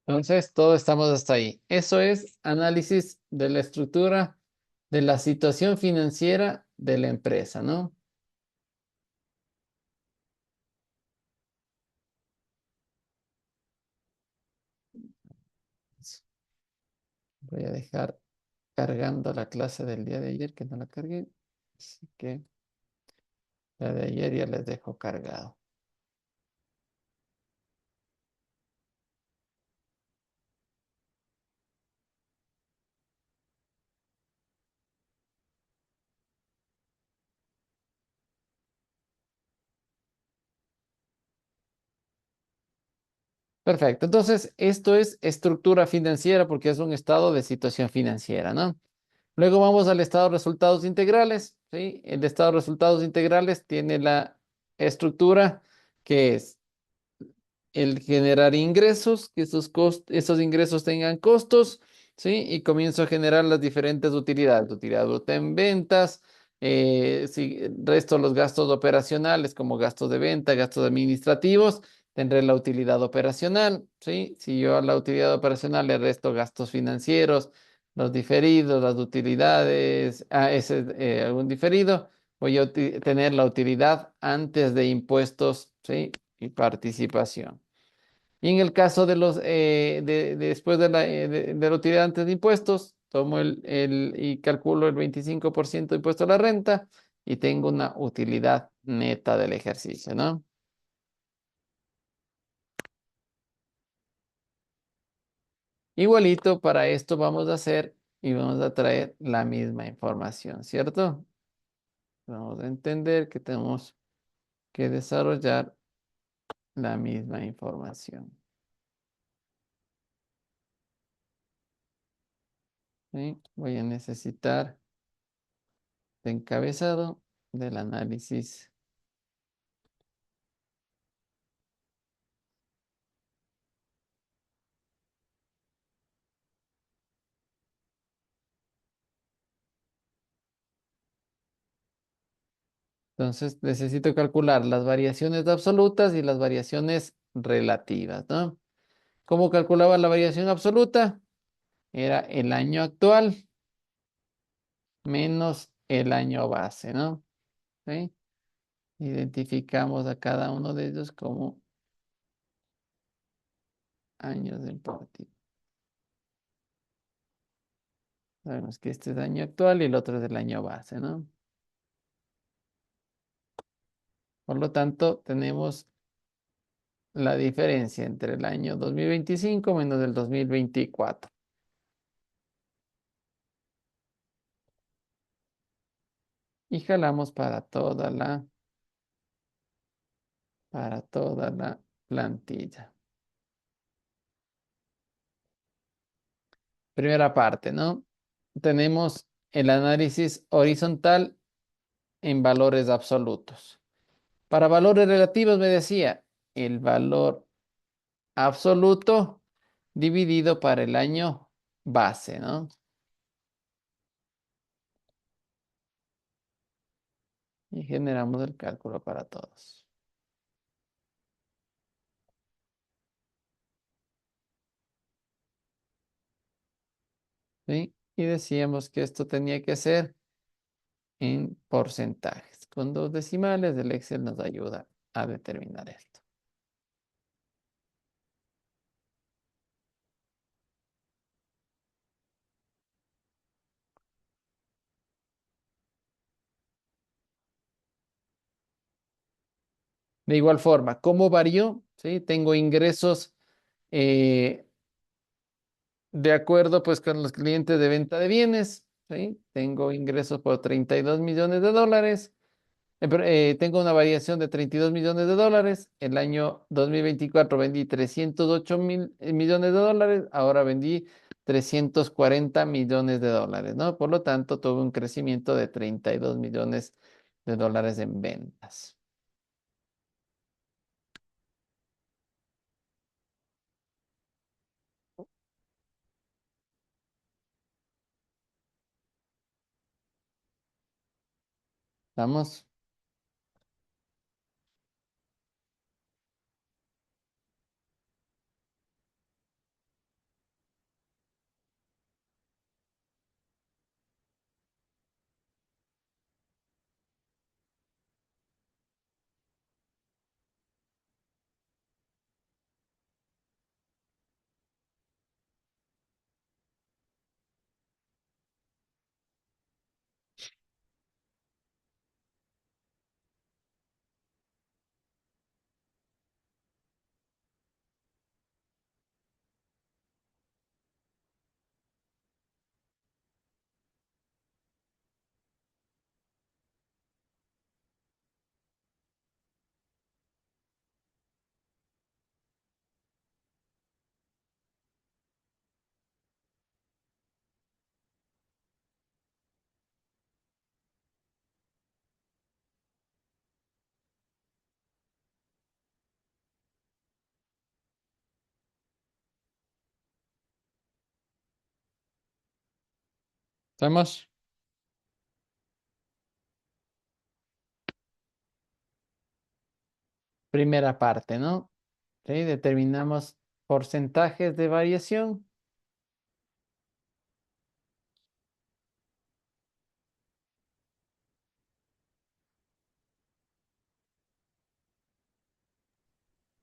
Entonces, todo estamos hasta ahí. Eso es análisis de la estructura de la situación financiera de la empresa, ¿no? Voy a dejar cargando la clase del día de ayer, que no la cargué. Así que la de ayer ya les dejo cargado. Perfecto. Entonces, esto es estructura financiera porque es un estado de situación financiera, ¿no? Luego vamos al estado de resultados integrales, ¿sí? El estado de resultados integrales tiene la estructura que es el generar ingresos, que esos ingresos tengan costos, ¿sí? Y comienzo a generar las diferentes utilidades. Utilidad bruta en ventas, sí, resto los gastos operacionales como gastos de venta, gastos administrativos, tendré la utilidad operacional, ¿sí? Si yo a la utilidad operacional le resto gastos financieros, los diferidos, las utilidades, algún diferido, voy a tener la utilidad antes de impuestos, ¿sí? Y participación. Y en el caso después de la utilidad antes de impuestos, tomo y calculo el 25% de impuesto a la renta, y tengo una utilidad neta del ejercicio, ¿no? Igualito para esto vamos a hacer y vamos a traer la misma información, ¿cierto? Vamos a entender que tenemos que desarrollar la misma información. ¿Sí? Voy a necesitar de encabezado del análisis Entonces necesito calcular las variaciones absolutas y las variaciones relativas, ¿no? ¿Cómo calculaba la variación absoluta? Era el año actual menos el año base, ¿no? ¿Sí? Identificamos a cada uno de ellos como años del partido. Sabemos que este es el año actual y el otro es el año base, ¿no? Por lo tanto, tenemos la diferencia entre el año 2025 menos el 2024. Y jalamos para toda la plantilla. Primera parte, ¿no? Tenemos el análisis horizontal en valores absolutos. Para valores relativos me decía el valor absoluto dividido para el año base, ¿no? Y generamos el cálculo para todos. ¿Sí? Y decíamos que esto tenía que ser en porcentajes. Con dos decimales, el Excel nos ayuda a determinar esto. De igual forma, ¿cómo varió? ¿Sí? Tengo ingresos eh, de acuerdo pues con los clientes de venta de bienes. ¿Sí? Tengo ingresos por 32 millones de dólares. Tengo una variación de 32 millones de dólares. El año 2024 vendí 308 millones de dólares. Ahora vendí 340 millones de dólares, ¿no? Por lo tanto, tuve un crecimiento de 32 millones de dólares en ventas. ¿Estamos? ¿Estamos? Primera parte, ¿no? ¿Sí? Determinamos porcentajes de variación.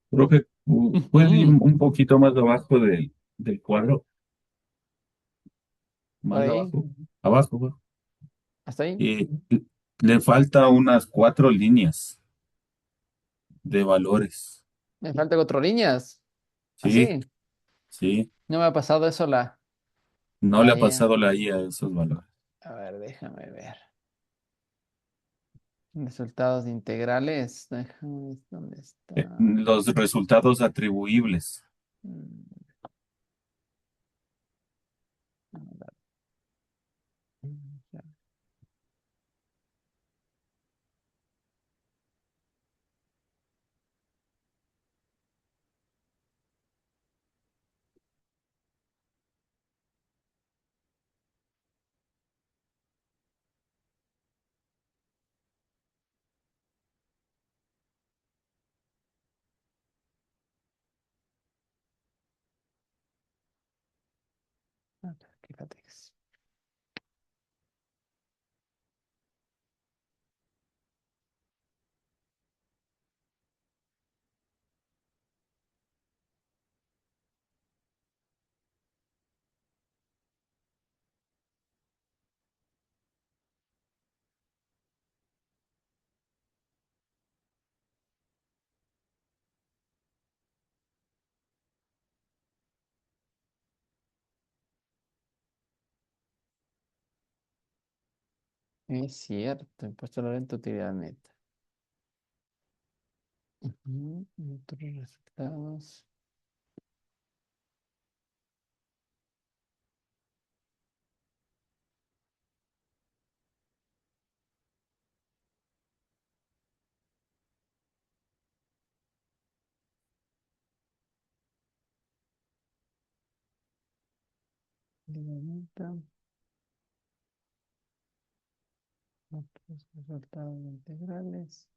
Profe, ¿puede ir Ujú. un poquito más abajo del cuadro? Por Más ahí, abajo. Abajo, abajo. hasta ahí. Eh, Le falta unas 4 líneas de valores. Me faltan 4 líneas. Sí, Así. sí. No me ha pasado eso No la le ha IA. pasado la IA esos valores. A ver, déjame ver. Resultados integrales. Déjame ver dónde está. Los resultados atribuibles. Mm, a ver. Ya. A ver, fíjate que sí. Es cierto, impuesto a la renta utilidad neta. Ujú, otros resultados. Utilidad neta, otros resultados integrales.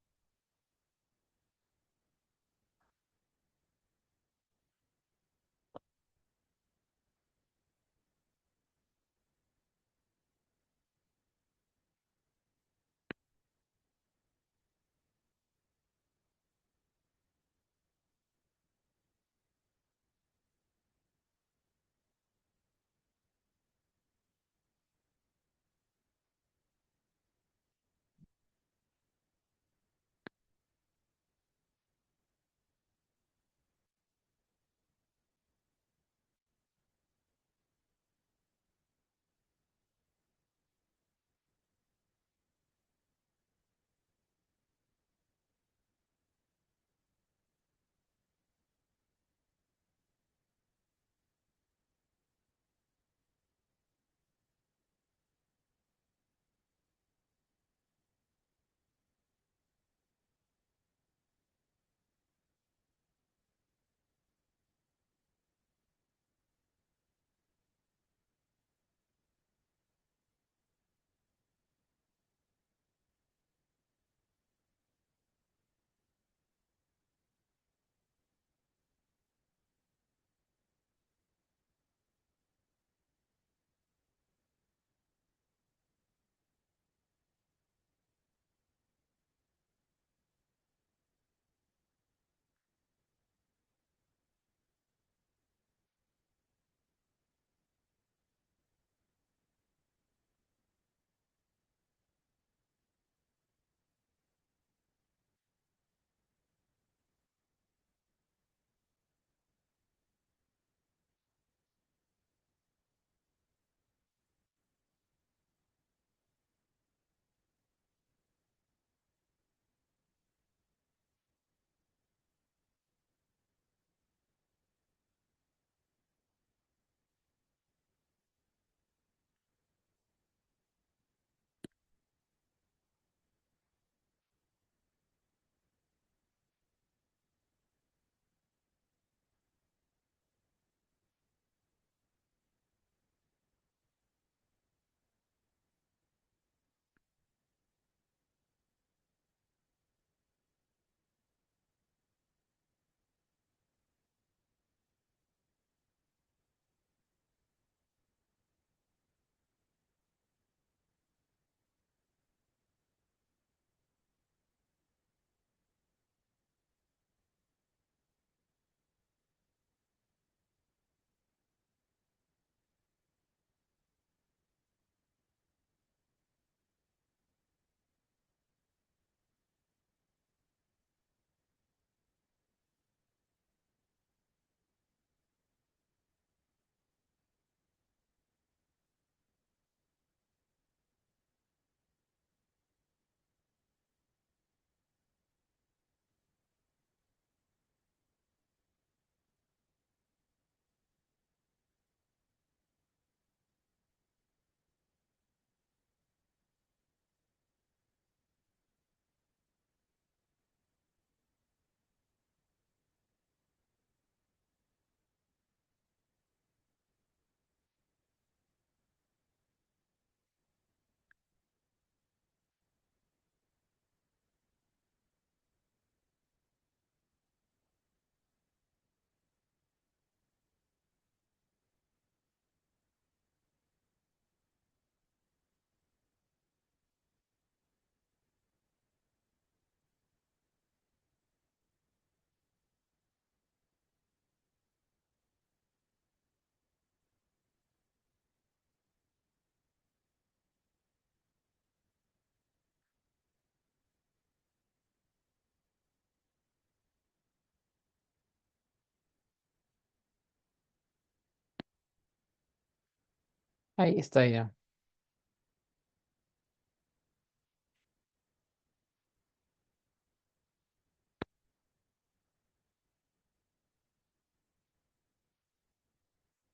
Ahí está ya.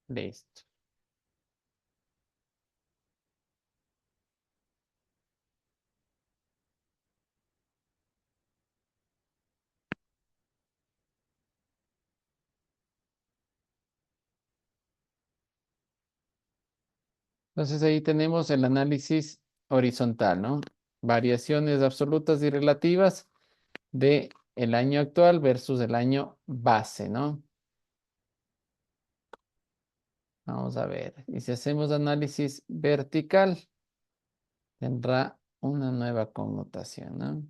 Listo. Entonces ahí tenemos el análisis horizontal, ¿no? Variaciones absolutas y relativas de el año actual versus el año base, ¿no? Vamos a ver. Y si hacemos análisis vertical, tendrá una nueva connotación, ¿no?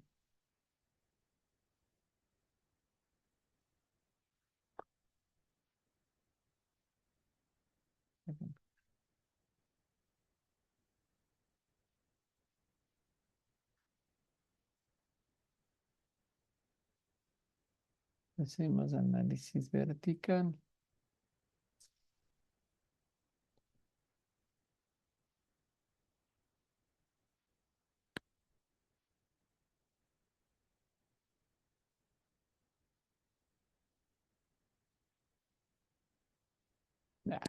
Hacemos análisis vertical. Ya.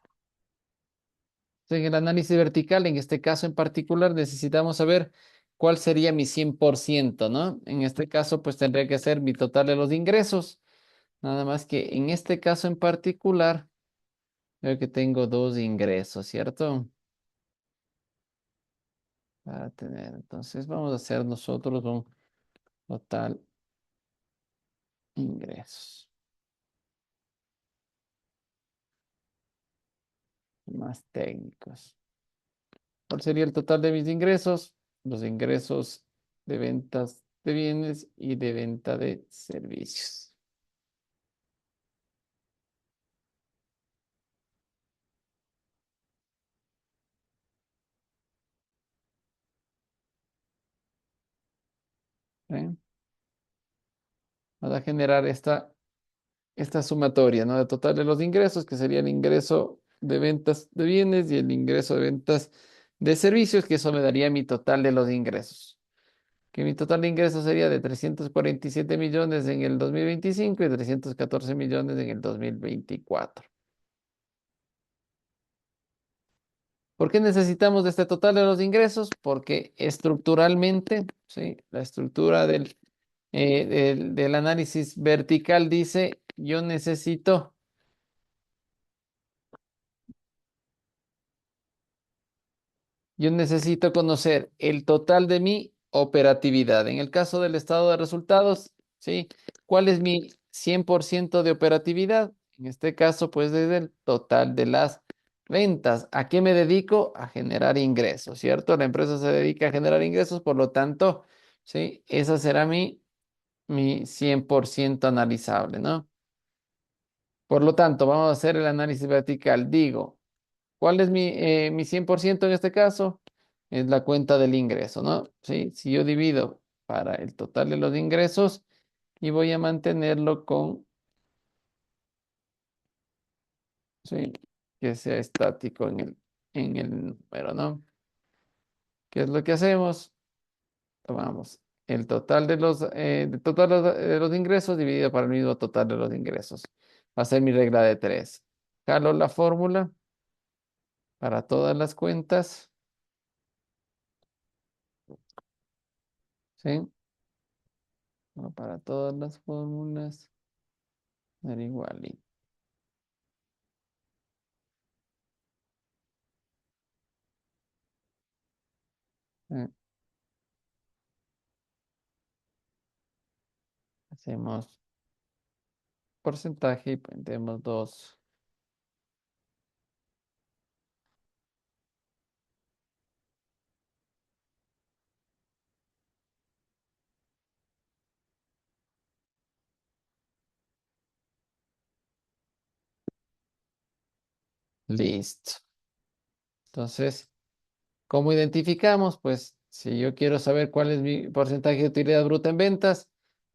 En el análisis vertical, en este caso en particular, necesitamos saber cuál sería mi 100%, ¿no? En este caso, pues tendría que ser mi total de los ingresos. Nada más que en este caso en particular, veo que tengo dos ingresos, ¿cierto? Para tener, entonces vamos a hacer nosotros un total ingresos. Más técnicos. ¿Cuál sería el total de mis ingresos? Los ingresos de ventas de bienes y de venta de servicios. ¿Eh? Vamos a generar esta sumatoria, ¿no? El total de los ingresos, que sería el ingreso de ventas de bienes y el ingreso de ventas de servicios, que eso me daría mi total de los ingresos. Que mi total de ingresos sería de 347 millones en el 2025 y 314 millones en el 2024. ¿Por qué necesitamos de este total de los ingresos? Porque estructuralmente, ¿sí? La estructura del análisis vertical dice, yo necesito conocer el total de mi operatividad. En el caso del estado de resultados, ¿sí? ¿Cuál es mi 100% de operatividad? En este caso, pues es el total de las ventas. ¿A qué me dedico? A generar ingresos, ¿cierto? La empresa se dedica a generar ingresos, por lo tanto, ¿sí? Esa será mi 100% analizable, ¿no? Por lo tanto, vamos a hacer el análisis vertical. Digo, ¿cuál es mi 100% en este caso? Es la cuenta del ingreso, ¿no? ¿Sí? Si yo divido para el total de los ingresos y voy a mantenerlo con, ¿sí? Que sea estático en el número, ¿no? ¿Qué es lo que hacemos? Tomamos el total de los ingresos dividido para el mismo total de los ingresos. Va a ser mi regla de 3. Jalo la fórmula para todas las cuentas, ¿sí? Bueno, para todas las fórmulas, dar igual. Eh, Hacemos porcentaje y ponemos 2. Listo. Entonces, ¿cómo identificamos? Pues si yo quiero saber cuál es mi porcentaje de utilidad bruta en ventas,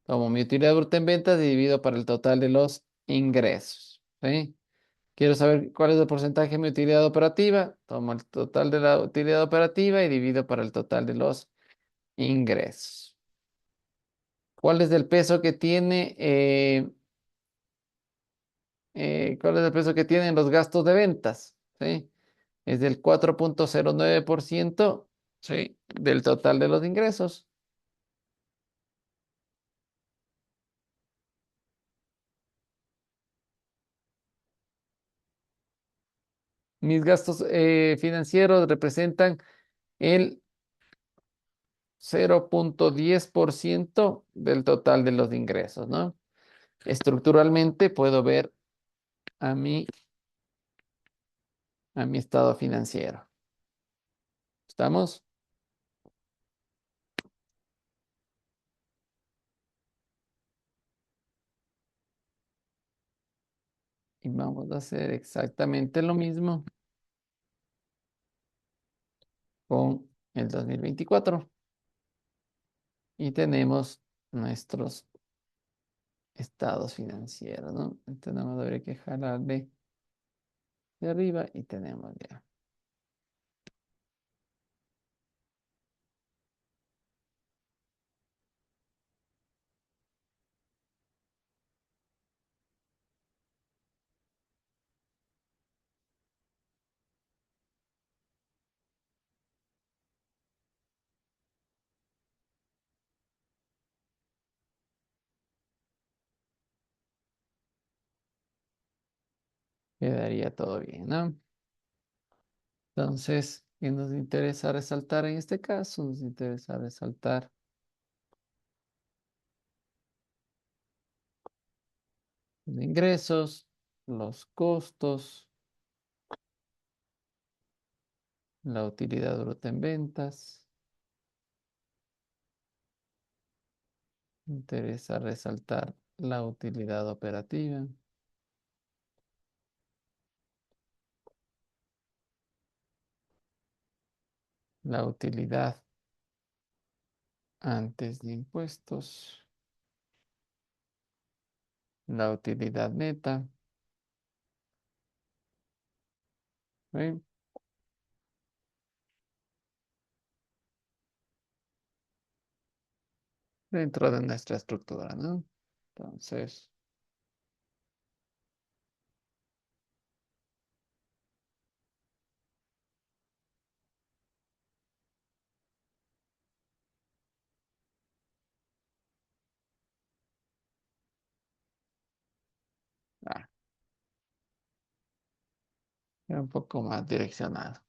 tomo mi utilidad bruta en ventas y divido para el total de los ingresos. ¿Sí? Quiero saber cuál es el porcentaje de mi utilidad operativa. Tomo el total de la utilidad operativa y divido para el total de los ingresos. ¿Cuál es el peso que tiene? ¿Cuál es el peso que tienen los gastos de ventas? ¿Sí? Es del 4,09%, ¿sí? Del total de los ingresos. Mis gastos financieros representan el 0,10% del total de los ingresos, ¿no? Estructuralmente puedo ver a mi, a mi estado financiero. ¿Estamos? Y vamos a hacer exactamente lo mismo con el 2024. Y tenemos nuestros estados financieros, ¿no? Entonces nada más habría que jalarle de arriba y tenemos ya. Quedaría todo bien, ¿no? Entonces, ¿qué nos interesa resaltar en este caso? Nos interesa resaltar los ingresos, los costos, la utilidad bruta en ventas. Interesa resaltar la utilidad operativa. La utilidad antes de impuestos. La utilidad neta. ¿Ven? Dentro de nuestra estructura, ¿no? Entonces, ah, ya un poco más direccionado.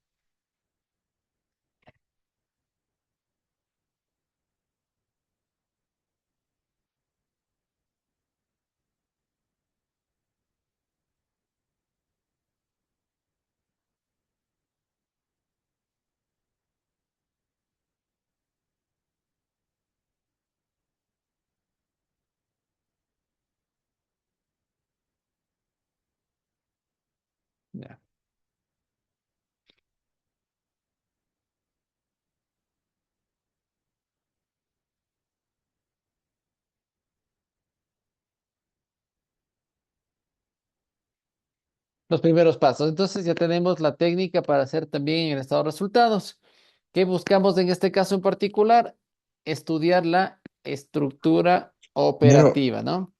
Ya. Los primeros pasos. Entonces ya tenemos la técnica para hacer también el estado de resultados. ¿Qué buscamos en este caso en particular? Estudiar la estructura Ingeniero, operativa, ¿no?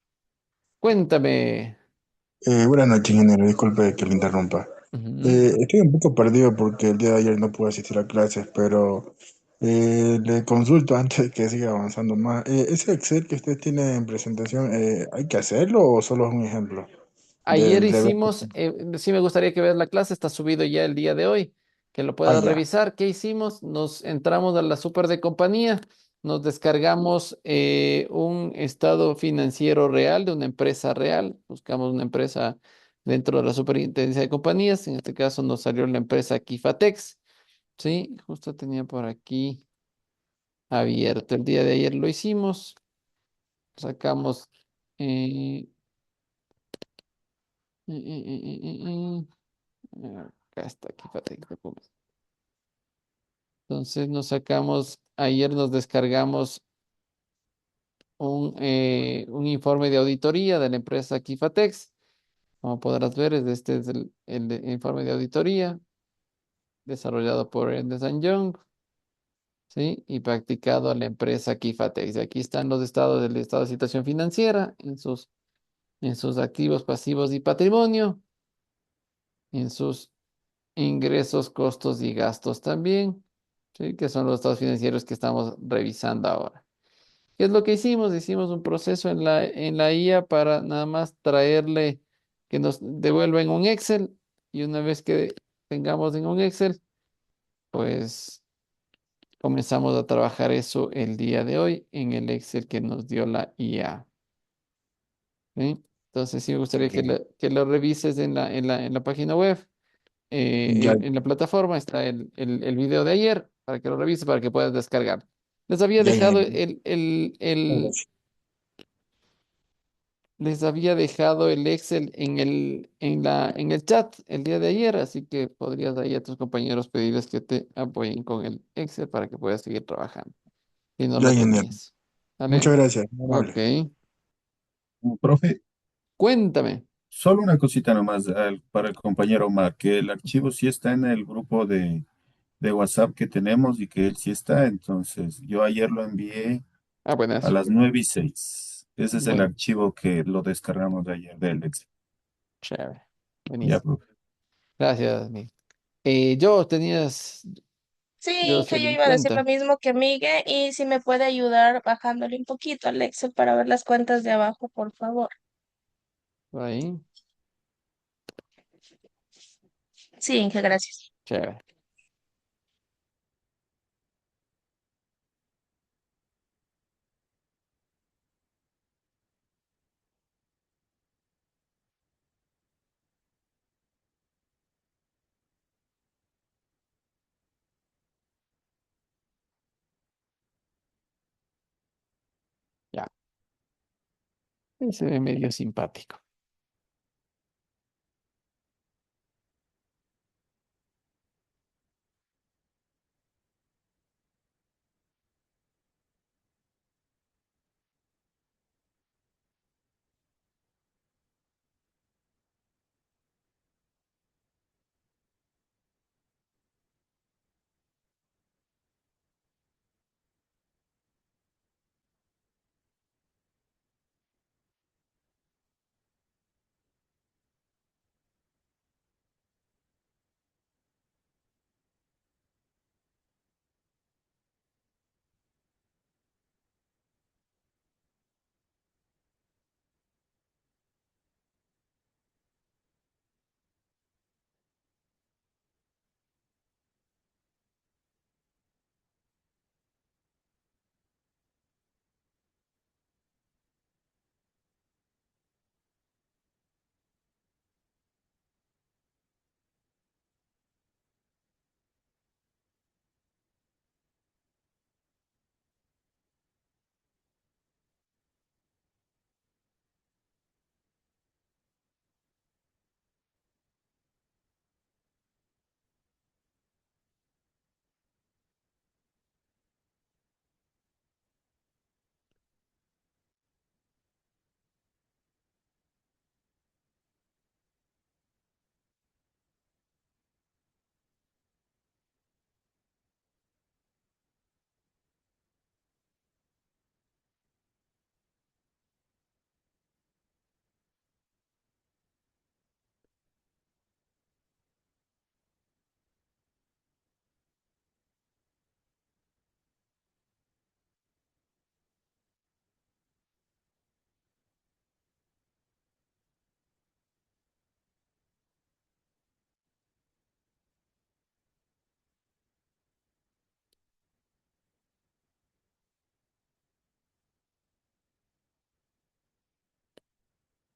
Cuéntame. buenas noches, ingeniero. Disculpe que le interrumpa. Ujú. Estoy un poco perdido porque el día de ayer no pude asistir a clases, pero le consulto antes de que siga avanzando más. ¿Ese Excel que usted tiene en presentación, hay que hacerlo o solo es un ejemplo Ayer del deber? hicimos, sí me gustaría que veas la clase, está subido ya el día de hoy, que lo Ah, puedas ya. revisar. ¿Qué hicimos? Nos entramos a la super de compañía, nos descargamos un estado financiero real de una empresa real, buscamos una empresa dentro de la superintendencia de compañías, en este caso nos salió la empresa Kifatex, ¿sí? Justo tenía por aquí abierto, el día de ayer lo hicimos, sacamos... eh, eh, eh, eh, eh, eh, acá está, Kifatex de Pumas. Entonces nos sacamos, ayer nos descargamos un informe de auditoría de la empresa Kifatex. Como podrás ver, este es el informe de auditoría desarrollado por Ernst Young, ¿sí? Y practicado a la empresa Kifatex. Aquí están los estados del estado de situación financiera en sus activos, pasivos y patrimonio, en sus ingresos, costos y gastos también, ¿sí? Que son los estados financieros que estamos revisando ahora. ¿Qué es lo que hicimos? Hicimos un proceso en la IA para nada más traerle que nos devuelva en un Excel y una vez que tengamos en un Excel, pues comenzamos a trabajar eso el día de hoy en el Excel que nos dio la IA. ¿Sí? Entonces, sí me gustaría Ok. que lo revises en la página web. Ya, En la plataforma está el video de ayer para que lo revises, para que puedas descargar. Les había ya. dejado Gracias. les había dejado el Excel en el chat el día de ayer, así que podrías ahí a tus compañeros pedirles que te apoyen con el Excel para que puedas seguir trabajando. Si no Ya, lo ingeniero. tenías. ¿Vale? Muchas gracias. Muy Ok. amable. Profe, Cuéntame. solo una cosita nomás para el compañero Omar, que el archivo sí está en el grupo de WhatsApp que tenemos y que él sí está. Entonces, yo ayer lo envié Ah, a buenas. las 9:06. Ese es el Bueno, archivo que lo descargamos de ayer del Excel. chévere. Ya, Buenísimo. profe. Gracias, Miguel. Sí, Yo, Inge, yo Celin, iba a decir lo cuenta. mismo que Migue y si me puede ayudar bajándole un poquito al Excel para ver las cuentas de abajo, por favor. Por ahí. Sí, Inge, gracias. Chévere. Ya. Se ve medio simpático.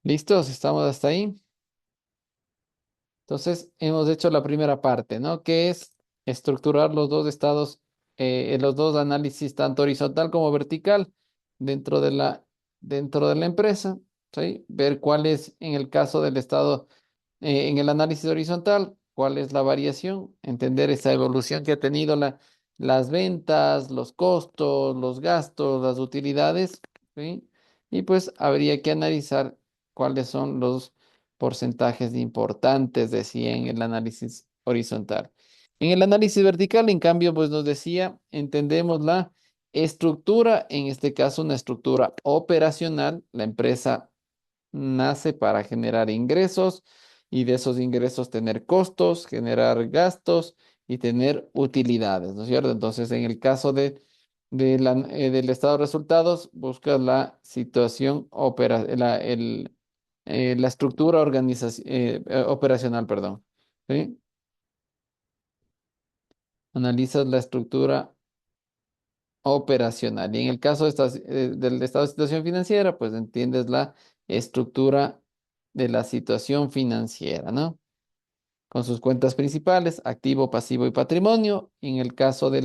¿Listos? ¿Estamos hasta ahí? Entonces, hemos hecho la primera parte, ¿no? Que es estructurar los dos estados, los dos análisis, tanto horizontal como vertical, dentro dentro de la empresa, ¿sí? Ver cuál es, en el caso del estado, en el análisis horizontal, cuál es la variación, entender esa evolución que ha tenido las ventas, los costos, los gastos, las utilidades, ¿sí? Y pues habría que analizar cuáles son porcentajes importantes, decía en el análisis horizontal. En el análisis vertical, en cambio, pues nos decía, entendemos la estructura, en este caso una estructura operacional. La empresa nace para generar ingresos y de esos ingresos tener costos, generar gastos y tener utilidades, ¿no es cierto? Entonces, en el caso del estado de resultados, buscas la situación la estructura operacional, perdón. ¿Sí? Analizas la estructura operacional. Y en el caso del estado de situación financiera, pues entiendes la estructura de la situación financiera, ¿no? Con sus cuentas principales, activo, pasivo y patrimonio. Y en el caso de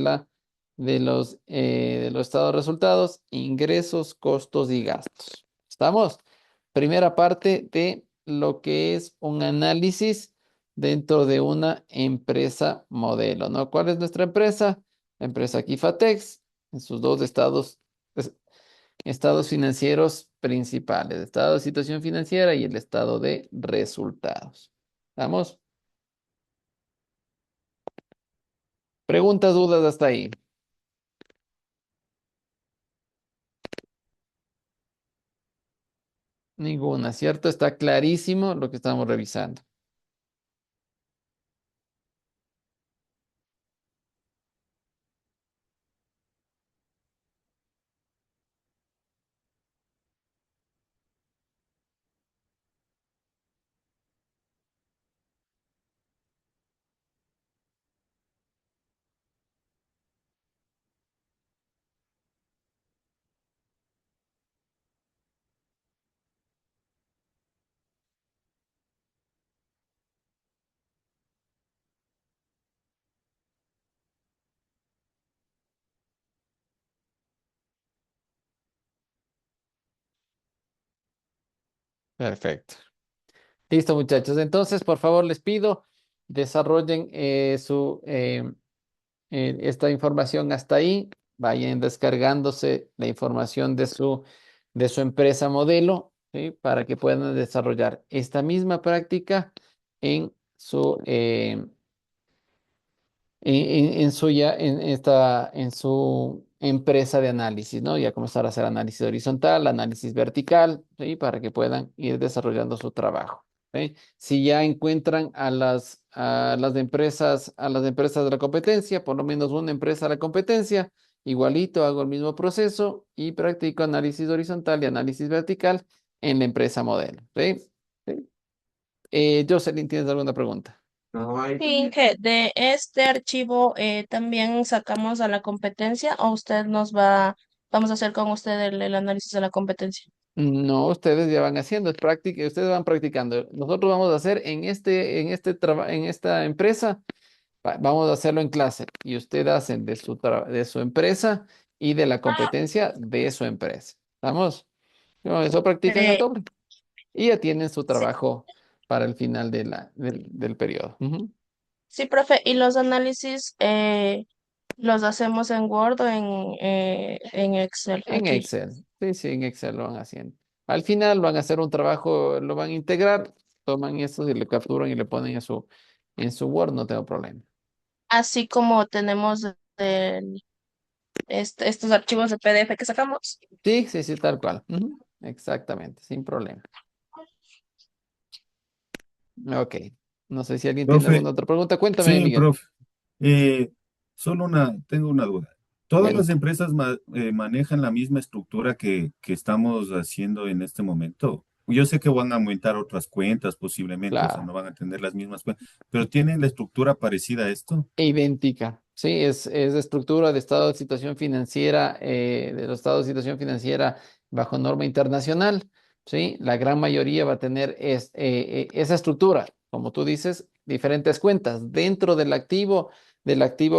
los estados de resultados, ingresos, costos y gastos. ¿Estamos? Primera parte de lo que es un análisis dentro de una empresa modelo, ¿no? ¿Cuál es nuestra empresa? La empresa Kifatex, en sus dos estados financieros principales, estado de situación financiera y el estado de resultados. ¿Estamos? Preguntas, dudas hasta ahí. Ninguna, ¿cierto? Está clarísimo lo que estamos revisando. Perfecto. Listo, muchachos. Entonces, por favor, les pido, desarrollen esta información hasta ahí. Vayan descargándose la información de su empresa modelo, ¿sí? Para que puedan desarrollar esta misma práctica en su, en su empresa de análisis, ¿no? Ya comenzar a hacer análisis horizontal, análisis vertical, ¿sí? Para que puedan ir desarrollando su trabajo, ¿sí? Si ya encuentran a las empresas de la competencia, por lo menos una empresa de la competencia, igualito hago el mismo proceso y practico análisis horizontal y análisis vertical en la empresa modelo, ¿sí? ¿Sí? Jocelyn, ¿tienes alguna pregunta? Sí, que de este archivo también sacamos a la competencia o vamos a hacer con usted el análisis de la competencia. No, ustedes ya van haciendo, es práctica, ustedes van practicando. Nosotros vamos a hacer en esta empresa, vamos a hacerlo en clase y ustedes hacen de su empresa y de la competencia de su empresa. ¿Vamos? No, eso practican a Eh, tope y ya tienen su sí, trabajo para el final del periodo. Ujú. sí, profe, y los análisis los hacemos en Word o en Excel En aquí. Excel, sí, sí, en Excel lo van haciendo. Al final van a hacer un trabajo, lo van a integrar, toman eso y lo capturan y le ponen en su Word, no tengo problema. Así como tenemos estos archivos de PDF que sacamos. Sí, sí, sí, tal cual. Ujú. Exactamente, sin problema. Ok. No sé si alguien tiene Profe, alguna otra pregunta. Cuéntame, sí, Miguel. profe. Tengo una duda. ¿Todas las Cuenta. empresas manejan la misma estructura que estamos haciendo en este momento? Yo sé que van a aumentar otras cuentas posiblemente, o sea, Claro. no van a tener las mismas cuentas, pero ¿tienen la estructura parecida a esto? Idéntica. Sí, es de estructura de estado de situación financiera, de los estados de situación financiera bajo norma internacional. Sí, la gran mayoría va a tener esa estructura, como tú dices, diferentes cuentas. Dentro del activo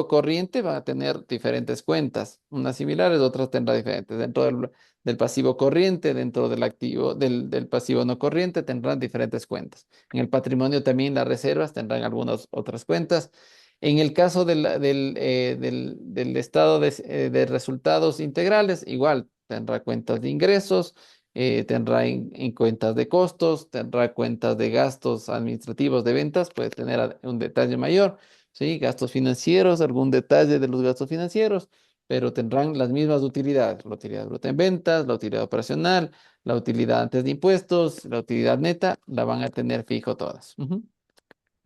corriente van a tener diferentes cuentas, unas similares, otras tendrá diferentes. Dentro del pasivo corriente, dentro del pasivo no corriente, tendrán diferentes cuentas. En el patrimonio también las reservas tendrán algunas otras cuentas. En el caso del estado de resultados integrales, igual tendrá cuentas de ingresos, tendrá en cuentas de costos, tendrá cuentas de gastos administrativos de ventas, puede tener un detalle mayor, ¿sí? Gastos financieros, algún detalle de los gastos financieros, pero tendrán las mismas utilidades, la utilidad bruta en ventas, la utilidad operacional, la utilidad antes de impuestos, la utilidad neta, la van a tener fijo todas. Ujú,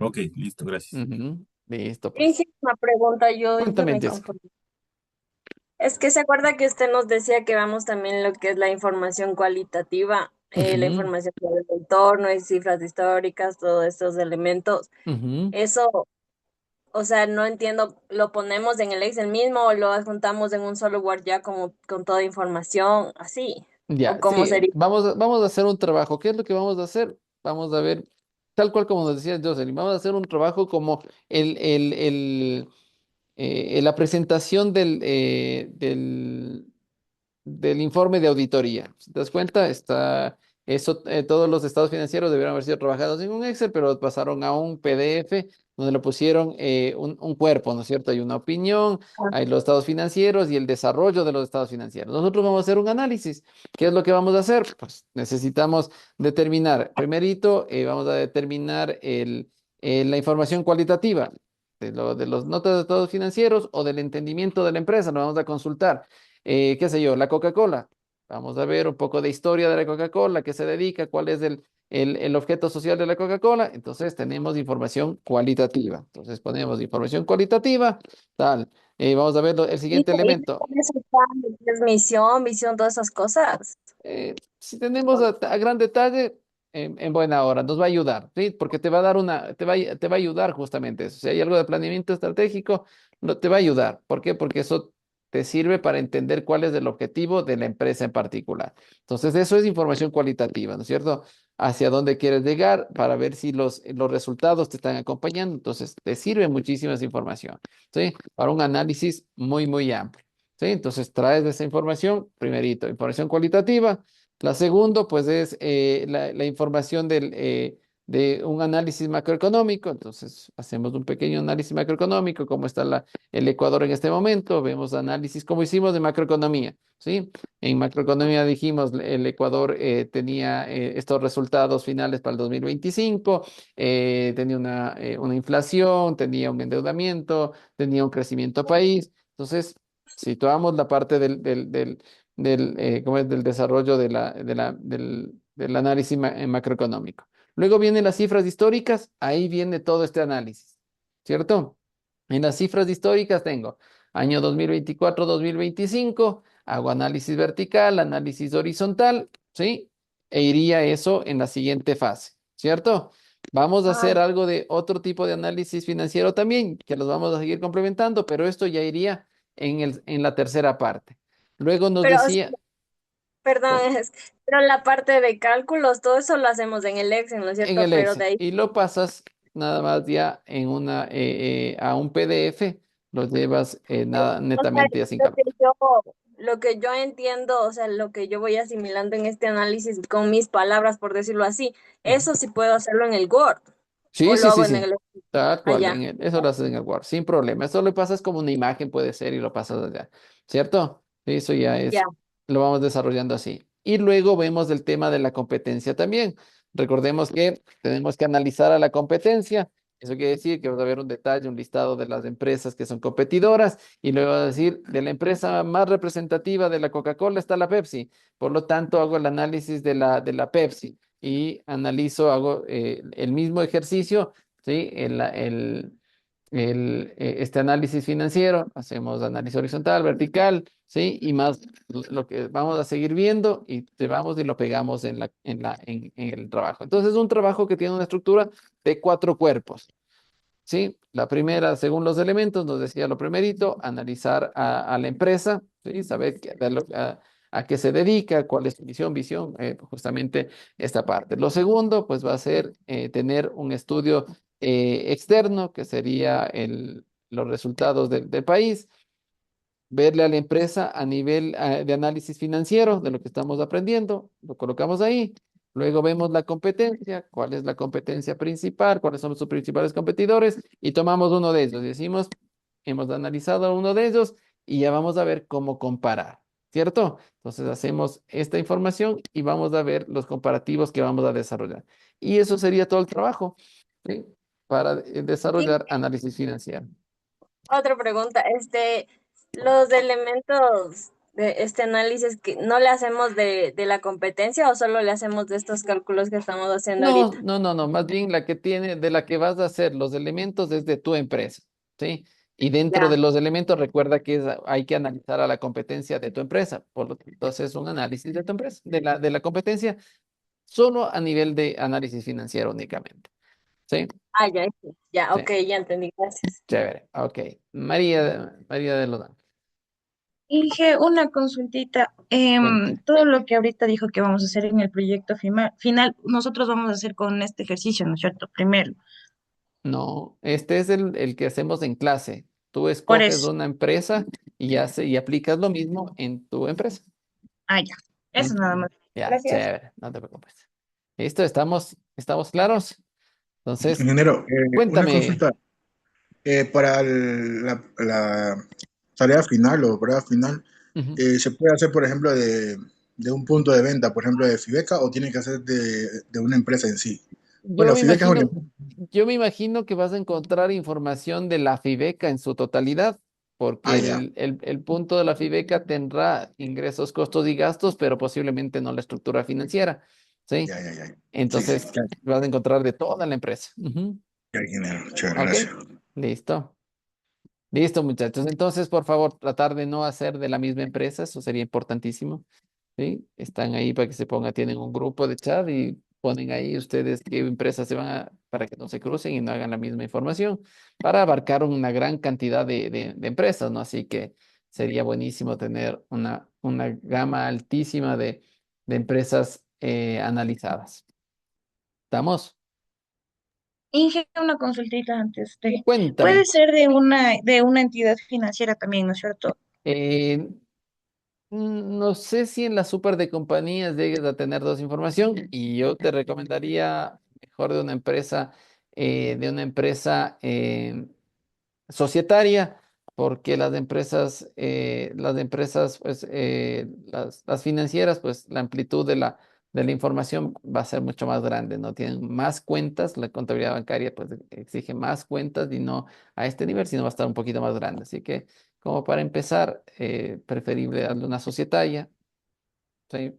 Ok, listo, gracias. ujú. Listo, pues. Inge, una pregunta, yo Cuéntame, me Jessica. confundí. Es que se acuerda que usted nos decía que vamos también lo que es la información cualitativa, la Ujú, información sobre el entorno y cifras históricas, todos estos elementos. ujú. Eso, o sea, no entiendo, ¿lo ponemos en el Excel mismo o lo adjuntamos en un solo Word ya como con toda información así? ¿O Ya, cómo sí, sería? vamos a hacer un trabajo. ¿Qué es lo que vamos a hacer? Vamos a ver, tal cual como nos decía Jocelyn, vamos a hacer un trabajo como la presentación del informe de auditoría. Si te das cuenta, todos los estados financieros debieron haber sido trabajados en un Excel, pero pasaron a un PDF donde le pusieron un cuerpo, ¿no es cierto? Hay una opinión, hay los estados financieros y el desarrollo de los estados financieros. Nosotros vamos a hacer un análisis. ¿Qué es lo que vamos a hacer? Pues necesitamos determinar, primerito, vamos a determinar la información cualitativa de los notas de estados financieros o del entendimiento de la empresa. Lo vamos a consultar qué sé yo, la Coca-Cola. Vamos a ver un poco de historia de la Coca-Cola, qué se dedica, cuál es el objeto social de la Coca-Cola. Entonces tenemos información cualitativa. Entonces ponemos información cualitativa, tal. Vamos a ver el Y siguiente ahí elemento. con eso está, es misión, visión, todas esas cosas. Si tenemos a gran detalle, en buena hora, nos va a ayudar, ¿sí? Porque te va a dar te va a ayudar justamente eso. Si hay algo de planeamiento estratégico, no te va a ayudar. ¿Por qué? Porque eso te sirve para entender cuál es el objetivo de la empresa en particular. Entonces, eso es información cualitativa, ¿no es cierto? Hacia dónde quieres llegar para ver si los resultados te están acompañando. Entonces, te sirve muchísima esa información, ¿sí? Para un análisis muy, muy amplio. ¿Sí? Entonces traes esa información, primerito, información cualitativa. La segunda, pues es la información de un análisis macroeconómico. Entonces hacemos un pequeño análisis macroeconómico, cómo está el Ecuador en este momento. Vemos análisis como hicimos de macroeconomía. ¿Sí? En macroeconomía dijimos el Ecuador tenía estos resultados finales para el 2025, tenía una inflación, tenía un endeudamiento, tenía un crecimiento país. Entonces, situamos la parte ¿cómo es? Del desarrollo del análisis macroeconómico. Luego vienen las cifras históricas, ahí viene todo este análisis, ¿cierto? En las cifras históricas tengo año 2024-2025, hago análisis vertical, análisis horizontal, ¿sí? E iría eso en la siguiente fase, ¿cierto? Vamos a Ah, hacer algo de otro tipo de análisis financiero también, que los vamos a seguir complementando, pero esto ya iría en la tercera parte. Luego nos pero, o sea, decía, perdón, con- pero la parte de cálculos, todo eso lo hacemos en el Excel, ¿no es en cierto? el Pero de Excel ahí, y lo pasas nada más ya a un PDF, lo llevas nada, o sea, netamente ya sin lo que cálculo. yo, lo que yo entiendo, o sea, lo que yo voy asimilando en este análisis con mis palabras, por decirlo así, Ujú. eso sí puedo hacerlo en el Word, o Sí, lo sí, sí, hago en sí. el Tal cual, allá. eso lo haces en el Word, sin problema. Eso lo pasas como una imagen, puede ser, y lo pasas allá, ¿cierto? Eso ya Ya. lo vamos desarrollando así. Y luego vemos el tema de la competencia también. Recordemos que tenemos que analizar a la competencia. Eso quiere decir que vamos a ver un detalle, un listado de las empresas que son competidoras, y luego va a decir, de la empresa más representativa de la Coca-Cola está la Pepsi. Por lo tanto, hago el análisis de la Pepsi y analizo, hago el mismo ejercicio. ¿Sí? Este análisis financiero, hacemos análisis horizontal, vertical, ¿sí? Y más lo que vamos a seguir viendo y llevamos y lo pegamos en el trabajo. Entonces, es un trabajo que tiene una estructura de 4 cuerpos. ¿Sí? La primera, según los elementos, nos decía lo primerito, analizar a la empresa, ¿sí? Saber a qué se dedica, cuál es su misión, visión, justamente esta parte. Lo segundo, pues va a ser tener un estudio externo, que sería los resultados del país, verle a la empresa a nivel de análisis financiero de lo que estamos aprendiendo, lo colocamos ahí. Luego vemos la competencia, cuál es la competencia principal, cuáles son sus principales competidores y tomamos uno de ellos. Decimos, hemos analizado uno de ellos y ya vamos a ver cómo comparar. ¿cierto? Entonces hacemos esta información y vamos a ver los comparativos que vamos a desarrollar. Y eso sería todo el trabajo, ¿sí? Para Y desarrollar análisis financiero. otra pregunta, los elementos de este análisis que no le hacemos de la competencia o solo le hacemos de estos cálculos que estamos haciendo No, ahorita. no, no, no, más bien la que tiene, de la que vas a hacer los elementos es de tu empresa, ¿sí? Y dentro de Ya, los elementos recuerda que hay que analizar a la competencia de tu empresa. Por lo tanto, es un análisis de tu empresa, de la competencia, solo a nivel de análisis financiero únicamente, ¿sí? ya, ya, Sí, ok, ya entendí, gracias. chévere, ok. María de Lodán, Inge, una consultita. cuenta. Todo lo que ahorita dijo que vamos a hacer en el proyecto final, nosotros vamos a hacer con este ejercicio, ¿no es cierto? Primero. No, este es el que hacemos en clase. Tú Por escoges eso. una empresa y aplicas lo mismo en tu empresa. Ya. Eso Ujú. nada más. Ya, Gracias. chévere, no te preocupes. Listo, estamos claros. Entonces, Ingeniero, una cuéntame. consulta. Para la tarea final o prueba final, Ujú. ¿se puede hacer, por ejemplo, de un punto de venta, por ejemplo, de Fibeca, o tiene que ser de una empresa en sí? Yo Bueno, me Fibeca es una imagino, empresa. yo me imagino que vas a encontrar información de la FIBECA en su totalidad, porque Ya, el punto de la FIBECA tendrá ingresos, costos y gastos, pero posiblemente no la estructura financiera, ¿sí? ya. Sí, sí, Entonces, vas a encontrar de toda la empresa. Ujú. ya, ingeniero. Chévere, ¿Ok? gracias. Listo. Listo, muchachos. Entonces, por favor, tratar de no hacer de la misma empresa, eso sería importantísimo. ¿Sí? Están ahí para que se ponga, tienen un grupo de chat y ponen ahí ustedes qué empresas se van para que no se crucen y no hagan la misma información, para abarcar una gran cantidad de empresas, ¿no? Así que sería buenísimo tener una gama altísima de empresas analizadas. ¿Estamos? Inge, una consultita antes de. Puede Cuéntame. ser de una entidad financiera también, ¿no es cierto? eh, No sé si en las super de compañías llegues a tener dos información y yo te recomendaría mejor de una empresa societaria, porque las empresas, pues, las financieras, pues la amplitud de la información va a ser mucho más grande, ¿no? Tienen más cuentas, la contabilidad bancaria, pues exige más cuentas y no a este nivel, sino va a estar un poquito más grande. Así que, como para empezar, preferible darle una societaria, ¿sí?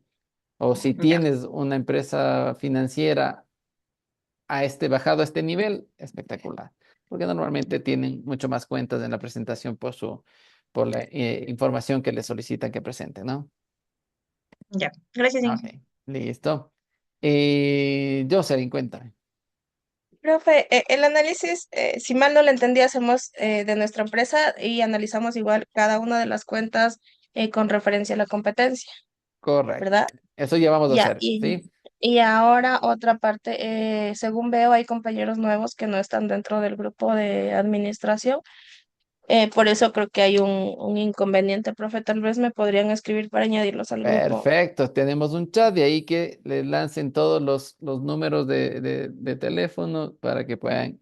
O si Ya. tienes una empresa financiera bajado a este nivel, espectacular, porque normalmente tienen mucho más cuentas en la presentación por la información que le solicitan que presenten, ¿no? Ya. Gracias, Ok, Inge. listo. Jocelyn, cuéntame. Profe, el análisis, si mal no lo entendí, hacemos de nuestra empresa y analizamos igual cada una de las cuentas con referencia a la competencia, Correcto. ¿verdad? Eso ya vamos a Ya, hacer, y, ¿sí? y ahora otra parte, según veo, hay compañeros nuevos que no están dentro del grupo de administración, por eso creo que hay un inconveniente, profe, tal vez me podrían escribir para añadirlos al grupo. Perfecto. Tenemos un chat de ahí que le lancen todos los números de teléfono para que puedan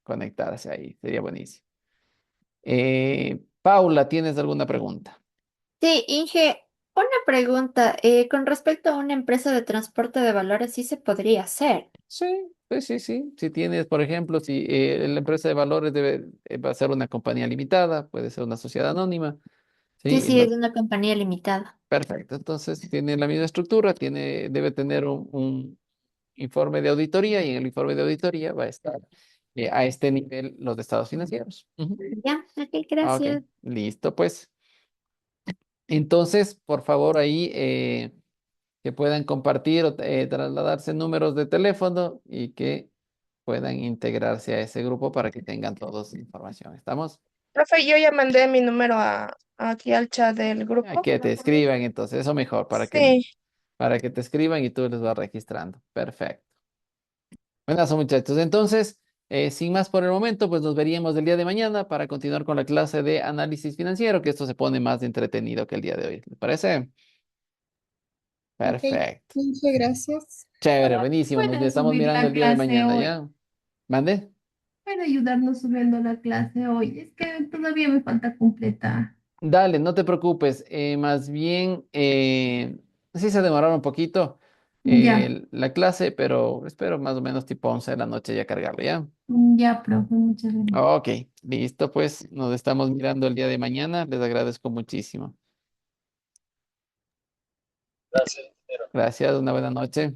conectarse ahí. Sería buenísimo. Paula, ¿tienes alguna pregunta? Sí, Inge, una pregunta. Con respecto a una empresa de transporte de valores, sí se podría hacer. Sí, pues sí, sí. Si tienes, por ejemplo, si la empresa de valores va a ser una compañía limitada, puede ser una sociedad anónima, ¿sí? Sí, sí, es una compañía limitada. Perfecto. Entonces tiene la misma estructura, debe tener un informe de auditoría y en el informe de auditoría va a estar a este nivel los estados financieros. Ujú. Ya, ok, Ok, gracias. listo, pues. Entonces, por favor, ahí que puedan compartir o trasladarse números de teléfono y que puedan integrarse a ese grupo para que tengan todos la información. ¿Estamos? Profe, yo ya mandé mi número aquí al chat del grupo. Que te escriban, entonces, eso mejor, Sí. para que te escriban y tú les vas registrando. Perfecto. Buenas, muchachos. Entonces, sin más por el momento, pues nos veríamos el día de mañana para continuar con la clase de análisis financiero, que esto se pone más entretenido que el día de hoy. ¿Les parece? Ok, Perfecto. muchas gracias. Chévere, buenísimo. Nos Pueden estamos subir mirando la el día de clase mañana, hoy. ¿ya? ¿Mande? Pueden ayudarnos subiendo la clase hoy. Es que todavía me falta completar. Dale, no te preocupes. Más bien, sí se demoraron un poquito Ya, la clase, pero espero más o menos tipo 11 de la noche ya cargarlo, ¿ya? ya, profe, muchas gracias. Ok, listo, pues nos estamos mirando el día de mañana. Les agradezco muchísimo. Gracias, una buena noche.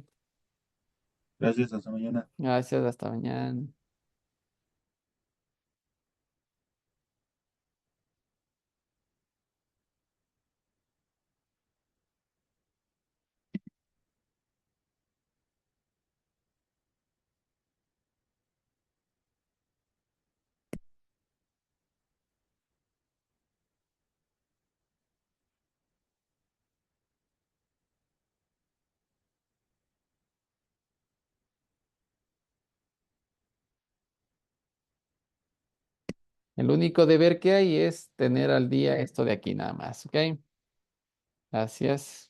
Gracias, hasta mañana. Gracias, hasta mañana. El único deber que hay es tener al día esto de aquí nada más, ¿ok? Gracias.